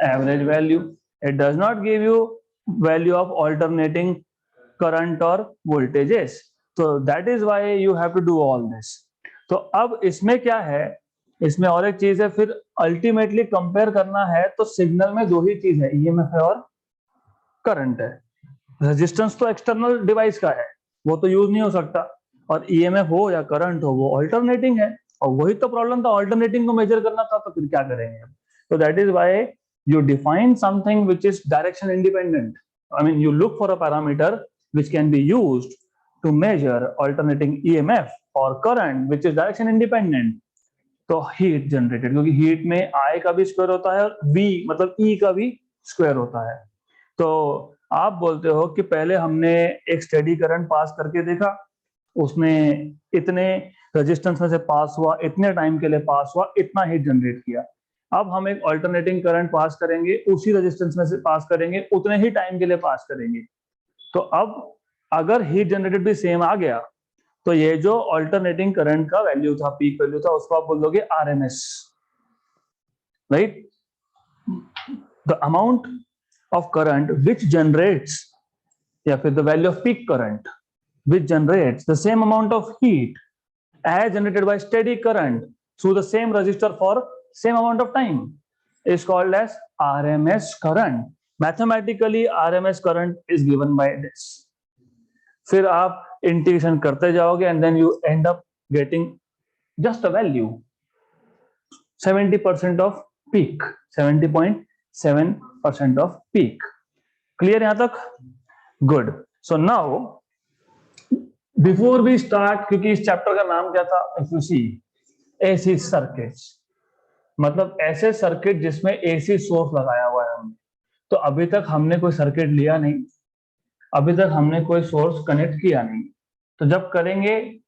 average value, it does not give you value of alternating current और वोल्टेजेस। तो that is why you have to do all this. तो अब इसमें क्या है, इसमें और एक चीज है, फिर अल्टीमेटली कंपेयर करना है तो सिग्नल में दो ही चीज है, ईएमएफ है और करंट है। रेजिस्टेंस तो एक्सटर्नल डिवाइस का है, वो तो यूज नहीं हो सकता, और ईएमएफ हो या करंट हो वो अल्टरनेटिंग है, और वही तो प्रॉब्लम था, अल्टरनेटिंग को मेजर करना था, तो फिर क्या करेंगे। तो that is why you define something which is direction independent. I mean, you look for a parameter which can be used to measure alternating EMF or current which is direction independent. तो heat generated, क्योंकि heat में I का भी square होता है और V मतलब E का भी स्क्वायर होता है। तो आप बोलते हो कि पहले हमने एक स्टेडी करंट पास करके देखा, उसमें इतने रेजिस्टेंस में से पास हुआ, इतने टाइम के लिए पास हुआ, इतना हीट जनरेट किया। अब हम एक अल्टरनेटिंग करंट पास करेंगे, उसी रेजिस्टेंस में से पास करेंगे, उतने ही टाइम के लिए पास करेंगे। तो अब अगर हीट जनरेटेड भी सेम आ गया, तो ये जो अल्टरनेटिंग करंट का वैल्यू था, पीक वैल्यू था, उसको आप बोल दोगे RMS, right? The amount of current which generates, या फिर the value off peak current which generates the same amount of heat as generated by steady current through the same resistor for same amount of time is called as RMS current. Mathematically, RMS current is given by this. फिर आप integration करते जाओगे and then you end up getting just a value 70% of peak, 70.7% of peak. Clear यहाँ तक? Good. So now before we start, क्योंकि इस chapter का नाम क्या था, if you see, AC circuits, मतलब ऐसे सर्किट जिसमें एसी सोर्स लगाया हुआ है हमने। तो अभी तक हमने कोई सर्किट लिया नहीं, अभी तक हमने कोई सोर्स कनेक्ट किया नहीं। तो जब करेंगे,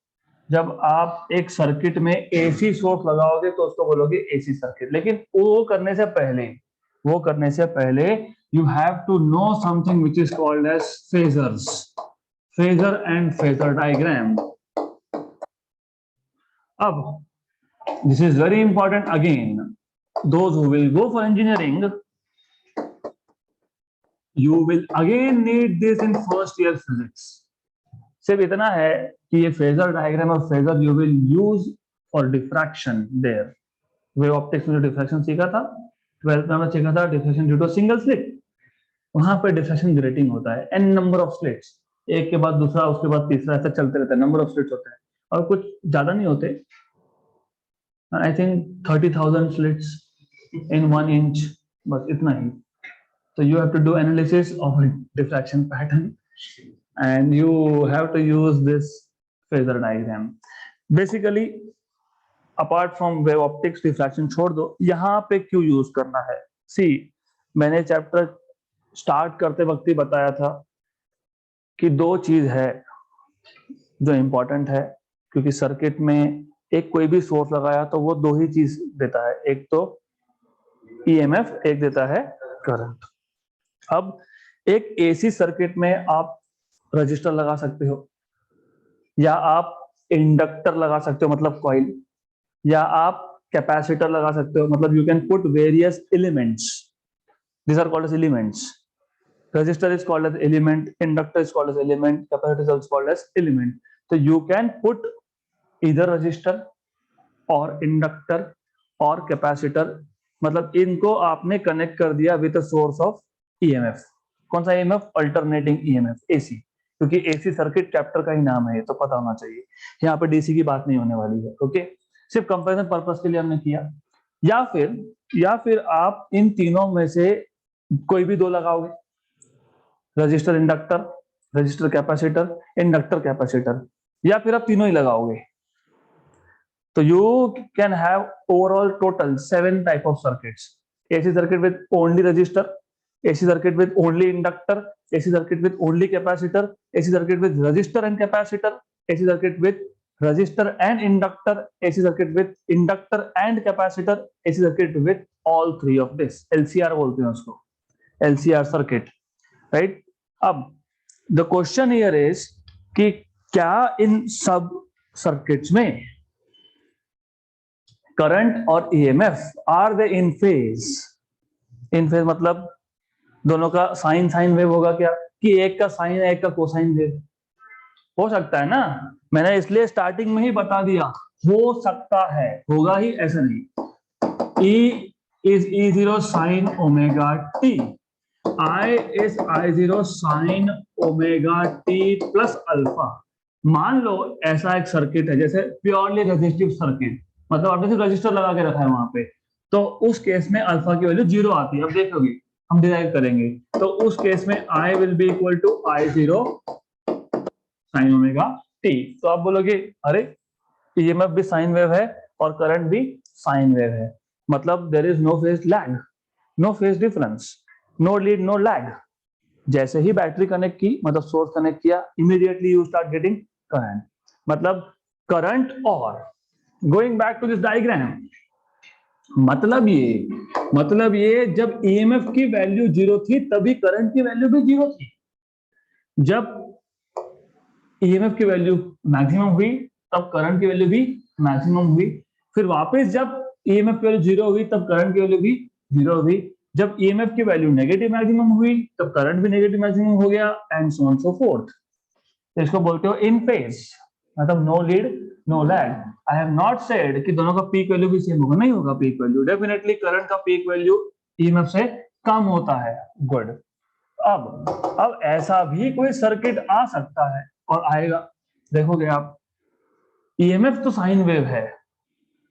जब आप एक सर्किट में एसी सोर्स लगाओगे तो उसको बोलोगे एसी सर्किट। लेकिन वो करने से पहले you have to know something which is called as phasors, phasor and phasor diagram. अब this is very important again. Those who will go for engineering, you will again need this in first year physics. सिर्फ इतना है कि ये phasor diagram और phasor you will use for diffraction there. Wave optics में जो diffraction सीखा था 12th में हमने सीखा था, diffraction due to single slit. वहां पे डिफ्रैक्शन ग्रेटिंग होता है, n नंबर ऑफ स्लिट्स, एक के बाद दूसरा, उसके बाद तीसरा, ऐसा चलते रहता है, नंबर ऑफ स्लिट्स होते हैं, और कुछ ज्यादा नहीं होते, I think 30,000 slits in 1 inch, बस इतना ही। तो you have to do analysis of diffraction pattern and you have to use this phasor diagram. Basically apart from wave optics, diffraction छोड़ दो, यहाँ पे क्यों यूज करना है। सी, मैंने चैप्टर स्टार्ट करते वक्त ही बताया था कि दो चीज है जो इंपॉर्टेंट है, क्योंकि सर्किट में एक कोई भी सोर्स लगाया तो वो दो ही चीज देता है, एक तो ईएमएफ, एक देता है करंट। अब एक एसी सर्किट में आप रजिस्टर लगा सकते हो, या आप इंडक्टर लगा सकते हो मतलब कॉइल, या आप कैपेसिटर लगा सकते हो, मतलब you can put various elements, these are called as elements. Resistor is called as element, inductor is called as element, capacitor is called as element. So you can put either resistor or inductor or capacitor, मतलब इनको आपने connect कर दिया with a source of EMF. कौन सा EMF? Alternating EMF, AC, क्योंकि AC circuit chapter का ही नाम है, ये तो पता होना चाहिए। यहाँ पे डीसी की बात नहीं होने वाली है, ओके, सिर्फ कंपैरिजन पर्पस के लिए हमने किया। या फिर आप इन तीनों में से कोई भी दो लगाओगे, register inductor, register capacitor, inductor capacitor, या फिर आप तीनों ही लगाओगे। तो you can have overall total 7 type of circuits. AC circuit with only register, AC circuit with only inductor, AC circuit with only capacitor, AC circuit with register and capacitor, AC circuit with register and inductor, AC circuit with inductor and capacitor, AC circuit with all 3 of this, LCR बोलते हैं उसको, LCR circuit, right. अब the question here is कि क्या इन सब circuits में current और EMF are they in phase? In phase मतलब दोनों का साइन साइन वेव होगा क्या, कि एक का साइन है एक का कोसाइन वेव? हो सकता है ना, मैंने इसलिए स्टार्टिंग में ही बता दिया हो सकता है, होगा ही ऐसा नहीं। E is E zero sine omega T, I is I zero sine omega T plus alpha. मान लो ऐसा एक सर्किट है जैसे प्योरली रेजिस्टिव सर्किट, मतलब आपने सिर्फ रजिस्टर लगा के रखा है वहां पे, तो उस केस में अल्फा की वैल्यू जीरो आती है। अब देखोगे हम डिराइव करेंगे, तो उस केस में I will be equal to I zero sine omega T. तो आप बोलोगे अरे ईएमएफ भी साइन वेव है और करंट भी साइन वेव है, मतलब there is no phase lag, no phase difference, no lead no lag. जैसे ही बैटरी कनेक्ट की, मतलब सोर्स कनेक्ट किया, immediately you start getting current. मतलब करंट और going back to this diagram, मतलब ये जब ईएमएफ की वैल्यू जीरो थी तभी करंट की वैल्यू भी जीरो थी। जब ईएमएफ की वैल्यू मैक्सिमम हुई तब करंट की वैल्यू भी मैक्सिमम हुई। फिर वापस जब ईएमएफ की वैल्यू जीरो हुई तब करंट की वैल्यू भी जीरो हुई। जब ईएमएफ की वैल्यू नेगेटिव मैक्सिमम हुई तब करंट भी नेगेटिव मैक्सिमम हो गया, and so on so forth. तो इसको बोलते हो इन फेज, मतलब no lead no lag. I have not said कि दोनों का पीक वैल्यू भी सेम होगा, नहीं होगा पीक वैल्यू। डेफिनेटली करंट का पीक वैल्यू ईएमएफ से कम होता है। गुड। अब ऐसा भी कोई सर्किट आ सकता है और आएगा, देखोगे आप, ईएमएफ तो साइन वेव है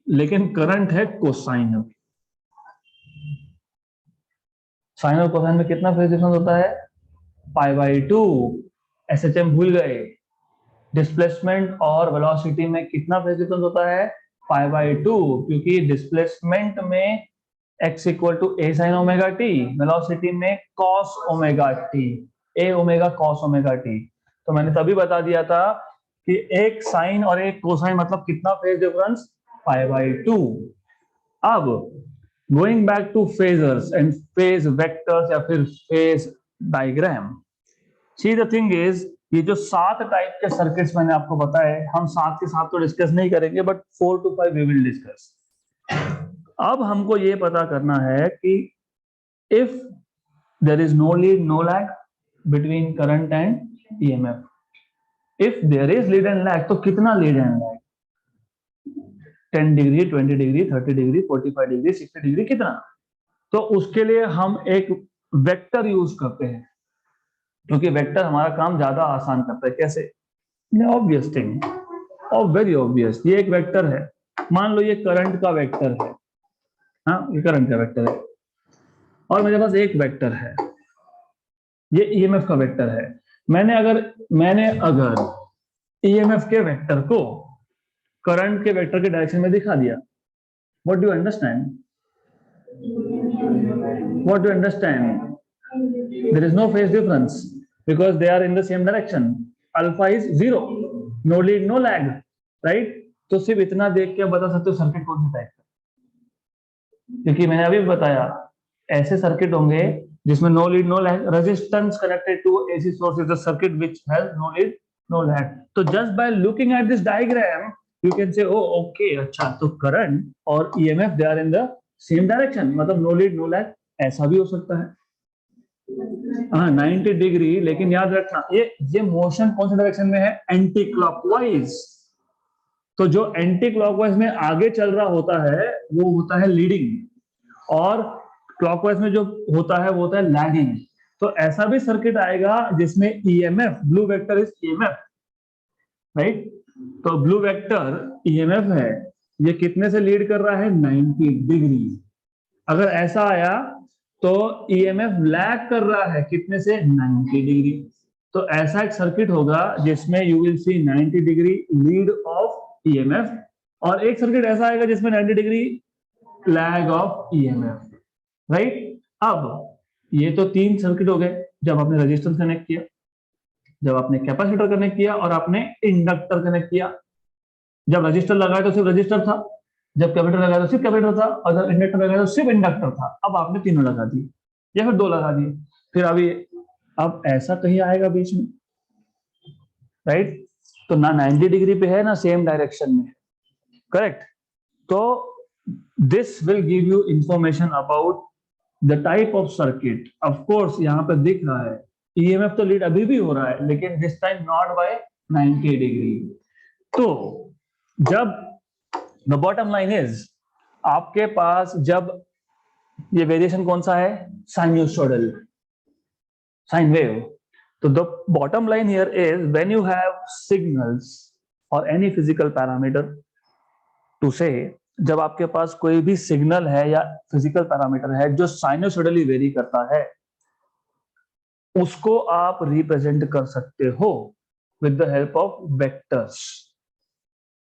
लेकिन करंट है कोसाइन वेव। साइन और कोसाइन में कितना फेज डिफरेंस होता है? π/2। एसएचएम भूल गए, डिस्प्लेसमेंट और वेलोसिटी में कितना फेज डिफरेंस होता है? π/2, क्योंकि डिस्प्लेसमेंट में x equal to A sine omega T, velocity में cos omega T, A omega cos omega T. तो मैंने तभी बता दिया था कि एक साइन और एक कोसाइन मतलब कितना फेज डिफरेंस? π/2। अब going back to phasors and phase vectors या फिर phase diagram, see the thing is, ये जो 7 टाइप के सर्किट्स मैंने आपको बताए, हम 7 के 7 तो डिस्कस नहीं करेंगे, but 4 to 5 we will discuss. अब हमको ये पता करना है कि if there is no lead no lag between current and EMF, if there is lead and lag तो कितना lead and lag? 10 degree, 20 degree, 30 degree, 45 degree, 60 degree, कितना? तो उसके लिए हम एक वेक्टर यूज करते हैं, क्योंकि वेक्टर हमारा काम ज्यादा आसान करता है। कैसे? ऑब्वियस थिंग, और वेरी ऑब्वियस। ये एक वेक्टर है, मान लो ये करंट का वेक्टर है, हाँ ये करंट का वेक्टर है, और मेरे पास एक वेक्टर है, ये ईएमएफ का वेक्टर है। मैंने अगर ईएमएफ के वेक्टर को करंट के वेक्टर के डायरेक्शन में दिखा दिया, what do you understand? What do you understand? There is no phase difference because they are in the same direction. Alpha is 0, no lead, no lag, right? तो सिर्फ इतना देख के बता सकते हो सर्किट कौन सा टाइप का, क्योंकि मैंने अभी बताया ऐसे सर्किट होंगे जिसमें no lead no lag, resistance connected to AC source is the circuit which has no lead no lag. तो just by looking at this diagram you can say, oh okay, अच्छा तो करंट और EMF they are in the same direction, मतलब no lead no lag. ऐसा भी हो सकता है, हाँ 90 डिग्री, लेकिन याद रखना ये मोशन कौन से डायरेक्शन में है? Anti clockwise. तो जो एंटी क्लॉकवाइज में आगे चल रहा होता है वो होता है लीडिंग, और क्लॉकवाइज में जो होता है वो होता है लैगिंग। तो ऐसा भी सर्किट आएगा जिसमें EMF, blue vector is EMF, right? तो ब्लू वेक्टर ईएमएफ है, ये कितने से लीड कर रहा है? 90 डिग्री। अगर ऐसा आया तो ईएमएफ लैग कर रहा है कितने से? 90 डिग्री। तो ऐसा एक सर्किट होगा जिसमें you will see 90 degree lead of EMF, और एक सर्किट ऐसा आएगा जिसमें 90 degree lag of EMF, right? अब ये तो 3 सर्किट हो गए, जब आपने रेजिस्टेंस कनेक्ट किया, जब आपने कैपेसिटर कनेक्ट किया, और आपने इंडक्टर कनेक्ट किया। जब रजिस्टर लगाया तो सिर्फ रजिस्टर था, जब कैपेसिटर लगाया तो सिर्फ कैपेसिटर था, और जब इंडक्टर लगाया तो सिर्फ इंडक्टर था। अब आपने तीनों लगा दिए या फिर 2 लगा दिए, फिर अभी अब ऐसा कहीं आएगा बीच में, राइट? तो ना 90 डिग्री पे है ना सेम डायरेक्शन में, करेक्ट। तो this will give you information about the type of circuit. Of course यहाँ पे दिख रहा है ईएमएफ तो लीड अभी भी हो रहा है, लेकिन this time not by 90 degree. तो जब द बॉटम लाइन इज, आपके पास जब ये वेरिएशन कौन सा है, साइनसॉइडल, साइन वेव। तो the bottom line here is when you have signals और एनी फिजिकल पैरामीटर टू से, जब आपके पास कोई भी सिग्नल है या फिजिकल पैरामीटर है जो साइनसॉइडली वेरी करता है, उसको आप रिप्रेजेंट कर सकते हो with the help of vectors,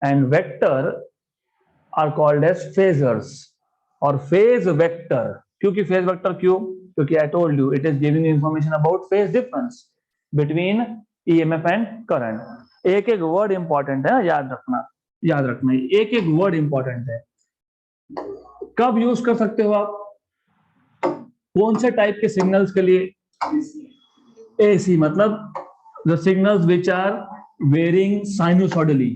and vector are called as phasors. और फेज वेक्टर, क्योंकि फेज वेक्टर क्यों, क्योंकि I told you it is giving information about phase difference between EMF and current. एक एक वर्ड इंपॉर्टेंट है, याद रखना, याद रखना, एक एक वर्ड इंपॉर्टेंट है। कब यूज कर सकते हो आप, कौन से टाइप के सिग्नल्स के लिए, एसी, मतलब the signals which are varying sinusoidally,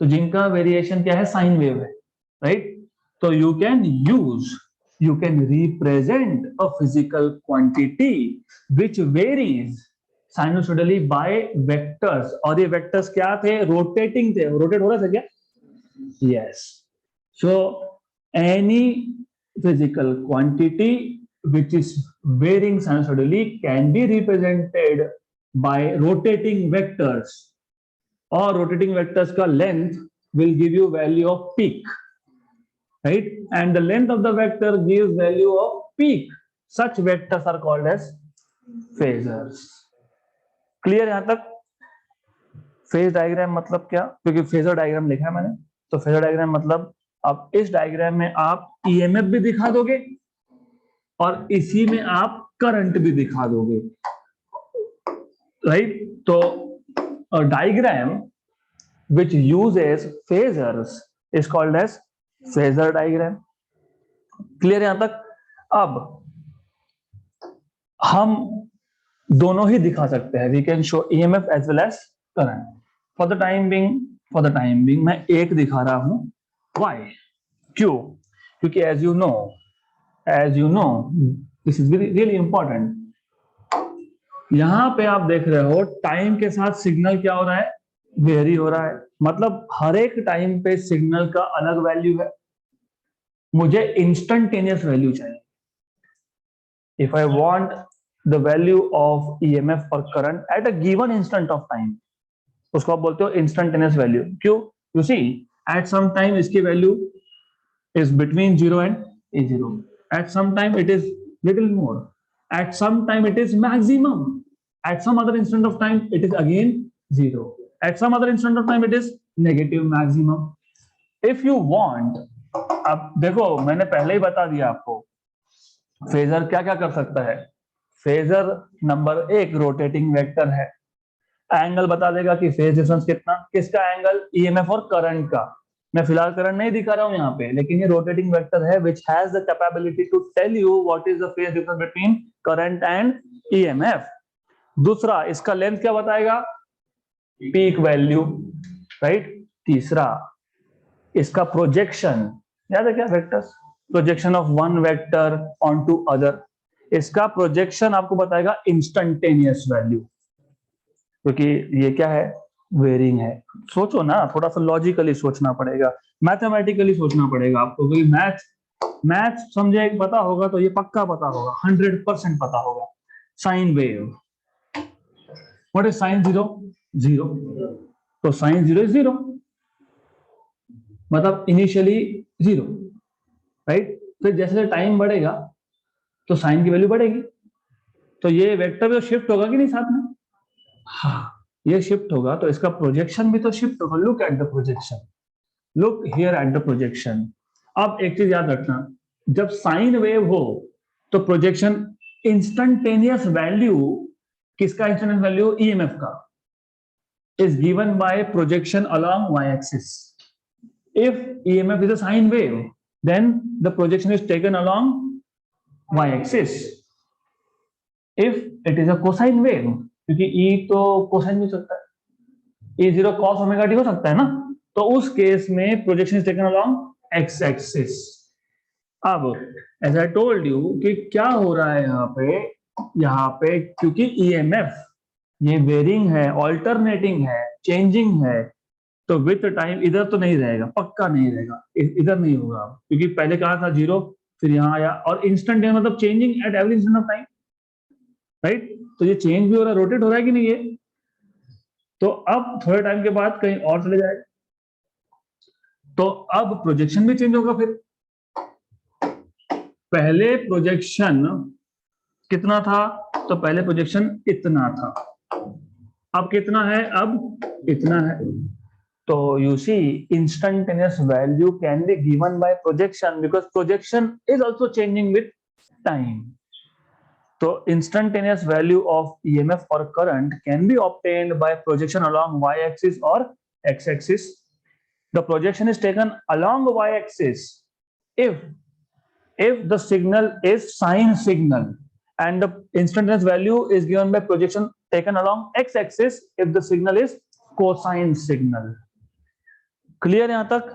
तो जिनका वेरिएशन क्या है, साइन वेव है, राइट। तो you can represent a physical quantity which varies sinusoidally by vectors. और ये वेक्टर्स क्या थे, रोटेटिंग थे, रोटेट हो रहा था क्या, yes. So any physical quantity which is varying sinusoidally can be represented by rotating vectors, or rotating vectors ka length will give you value of peak, right, and the length of the vector gives value of peak. Such vectors are called as phasors. clear यहां तक। Phase diagram मतलब क्या, क्योंकि phasor diagram लिखा है मैंने, तो phasor diagram मतलब अब इस डायग्राम में आप ईएमएफ भी दिखा दोगे और इसी में आप करंट भी दिखा दोगे, राइट। तो diagram which uses phasors is called as phasor diagram. Clear यहां तक। अब हम दोनों ही दिखा सकते हैं, we can show EMF as well as current. for the time being मैं एक दिखा रहा हूं। why, क्यों, क्योंकि as you know this is really important। यहां पे आप देख रहे हो टाइम के साथ सिग्नल क्या हो रहा है, वेरी हो रहा है, मतलब हर एक टाइम पे सिग्नल का अलग वैल्यू है। मुझे इंस्टेंटेनियस वैल्यू चाहिए। If I want the value of EMF और current at a given instant of time, उसको आप बोलते हो इंस्टेंटेनियस वैल्यू। क्यों, you see at some time इसकी value is between 0 and A0. At some time it is little more. At some time it is maximum. At some other instant of time it is again 0. At some other instant of time it is negative maximum. If you want, अब देखो मैंने पहले ही बता दिया आपको phasor क्या क्या कर सकता है। फेजर नंबर एक रोटेटिंग वेक्टर है, एंगल बता देगा कि फेज डिफरेंस कितना, किसका एंगल, ईएमएफ और करंट का। मैं फिलहाल करंट नहीं दिखा रहा हूं यहाँ पे, लेकिन ये रोटेटिंग वेक्टर है which has the capability to tell you what is the phase difference between current and EMF. दूसरा, इसका लेंथ क्या बताएगा, पीक वैल्यू, राइट। तीसरा, इसका प्रोजेक्शन, याद है क्या, vectors, projection of one vector on to other. इसका प्रोजेक्शन आपको बताएगा इंस्टेंटेनियस वैल्यू, क्योंकि ये क्या है, वेरिंग है। सोचो ना, थोड़ा सा लॉजिकली सोचना पड़ेगा, मैथमेटिकली सोचना पड़ेगा आपको, क्योंकि मैथ समझे पता होगा तो ये पक्का पता होगा, 100% पता होगा। Sine wave, what is sine zero, zero, तो साइन जीरो इज जीरो, मतलब इनिशियली जीरो, राइट। फिर जैसे टाइम बढ़ेगा तो साइन की वैल्यू बढ़ेगी, तो ये वेक्टर तो शिफ्ट होगा कि नहीं साथ में, हाँ ये शिफ्ट होगा, तो इसका प्रोजेक्शन भी तो शिफ्ट होगा। Look at the projection, look here at the projection. अब एक चीज याद रखना, जब साइन वेव हो तो प्रोजेक्शन इंस्टेंटेनियस वैल्यू, किसका इंस्टेंटेनियस वैल्यू, ईएमएफ का, is given by projection along Y axis. If EMF is a sine wave then the projection is taken along Y axis. If it is a cosine wave, क्योंकि ई तो cosine भी चलता है, A zero cos omega t हो सकता है ना, तो उस केस में projection is taken along X axis. अब एज आई टोल्ड यू कि क्या हो रहा है यहाँ पे क्योंकि ईएमएफ ये वेरिंग है, ऑल्टरनेटिंग है, चेंजिंग है, तो विथ टाइम इधर तो नहीं रहेगा, पक्का नहीं रहेगा, इधर नहीं होगा, क्योंकि पहले कहा था जीरो, फिर यहाँ आया, और इंस्टेंट मतलब changing at every instant of time, right. तो ये चेंज भी हो रहा है, रोटेट हो रहा है कि नहीं ये, तो अब थोड़े टाइम के बाद कहीं और चले जाएगा, तो अब प्रोजेक्शन भी चेंज होगा। फिर पहले प्रोजेक्शन कितना था, तो पहले प्रोजेक्शन इतना था, अब कितना है, अब इतना है। तो you see instantaneous value can be given by projection because projection is also changing with time. So instantaneous value of EMF or current can be obtained by projection along y-axis or x-axis. The projection is taken along y-axis if the signal is sine signal, and the instantaneous value is given by projection taken along x-axis if the signal is cosine signal. Clear यहां तक।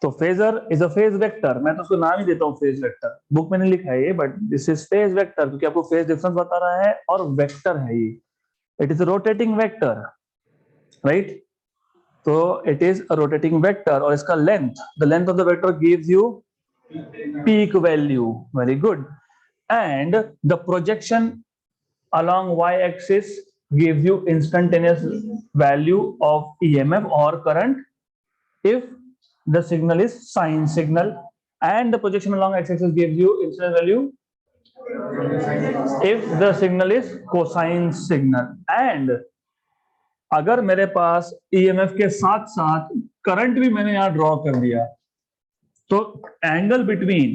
तो phasor is a phase vector, मैं तो उसको नाम ही देता हूं phase vector, book में नहीं लिखा है ये, but this is phase vector क्योंकि आपको फेज डिफरेंस बता रहा है, और वेक्टर है ये, it is rotating vector, right. तो it is a rotating vector, और इसका length, the length of the vector gives you peak value, very good, and the projection along y-axis gives you instantaneous value of EMF or current if the signal is sine signal, and the projection along x-axis gives you instant value if the signal is cosine signal. And अगर मेरे पास EMF के साथ साथ current भी मैंने यहां draw कर दिया, तो angle between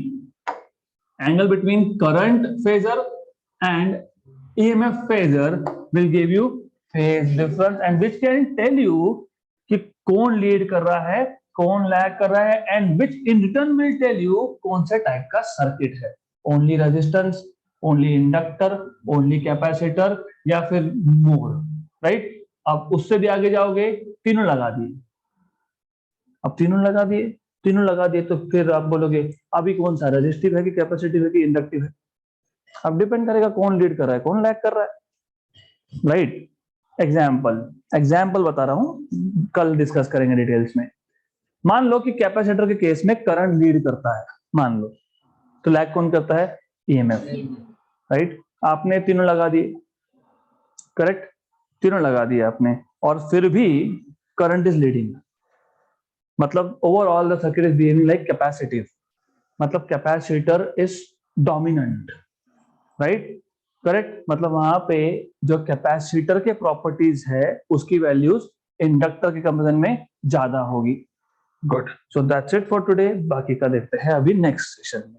current phasor and EMF phasor will give you phase difference, and which can tell you कि कौन लीड कर रहा है, कौन लैग कर रहा है, and which in return will tell you कौन से टाइप का सर्किट है, only resistance, only inductor, only capacitor, या फिर मोर, राइट। अब उससे भी आगे जाओगे, तीनों लगा दिए, अब तीनों लगा दिए तो फिर आप बोलोगे अभी कौन सा रेजिस्टिव है कि कैपेसिटिव है कि इंडक्टिव है, अब डिपेंड करेगा कौन लीड कर रहा है, कौन लैग कर रहा है, राइट। एग्जाम्पल बता रहा हूं, कल डिस्कस करेंगे डिटेल्स में। मान लो कि कैपेसिटर के केस में करंट लीड करता है, मान लो, तो लैग कौन करता है, ईएमएफ, राइट। आपने तीनों लगा दिए, करेक्ट, तीनों लगा दिए आपने, और फिर भी करंट इज लीडिंग, मतलब overall the circuit is behaving like capacitive, मतलब capacitor is dominant, right, correct. मतलब वहां पे जो कैपेसिटर के प्रॉपर्टीज है उसकी वैल्यूज इंडक्टर के कंपैरिजन में ज्यादा होगी। Good, so that's it for today, बाकी का देखते हैं अभी नेक्स्ट सेशन में।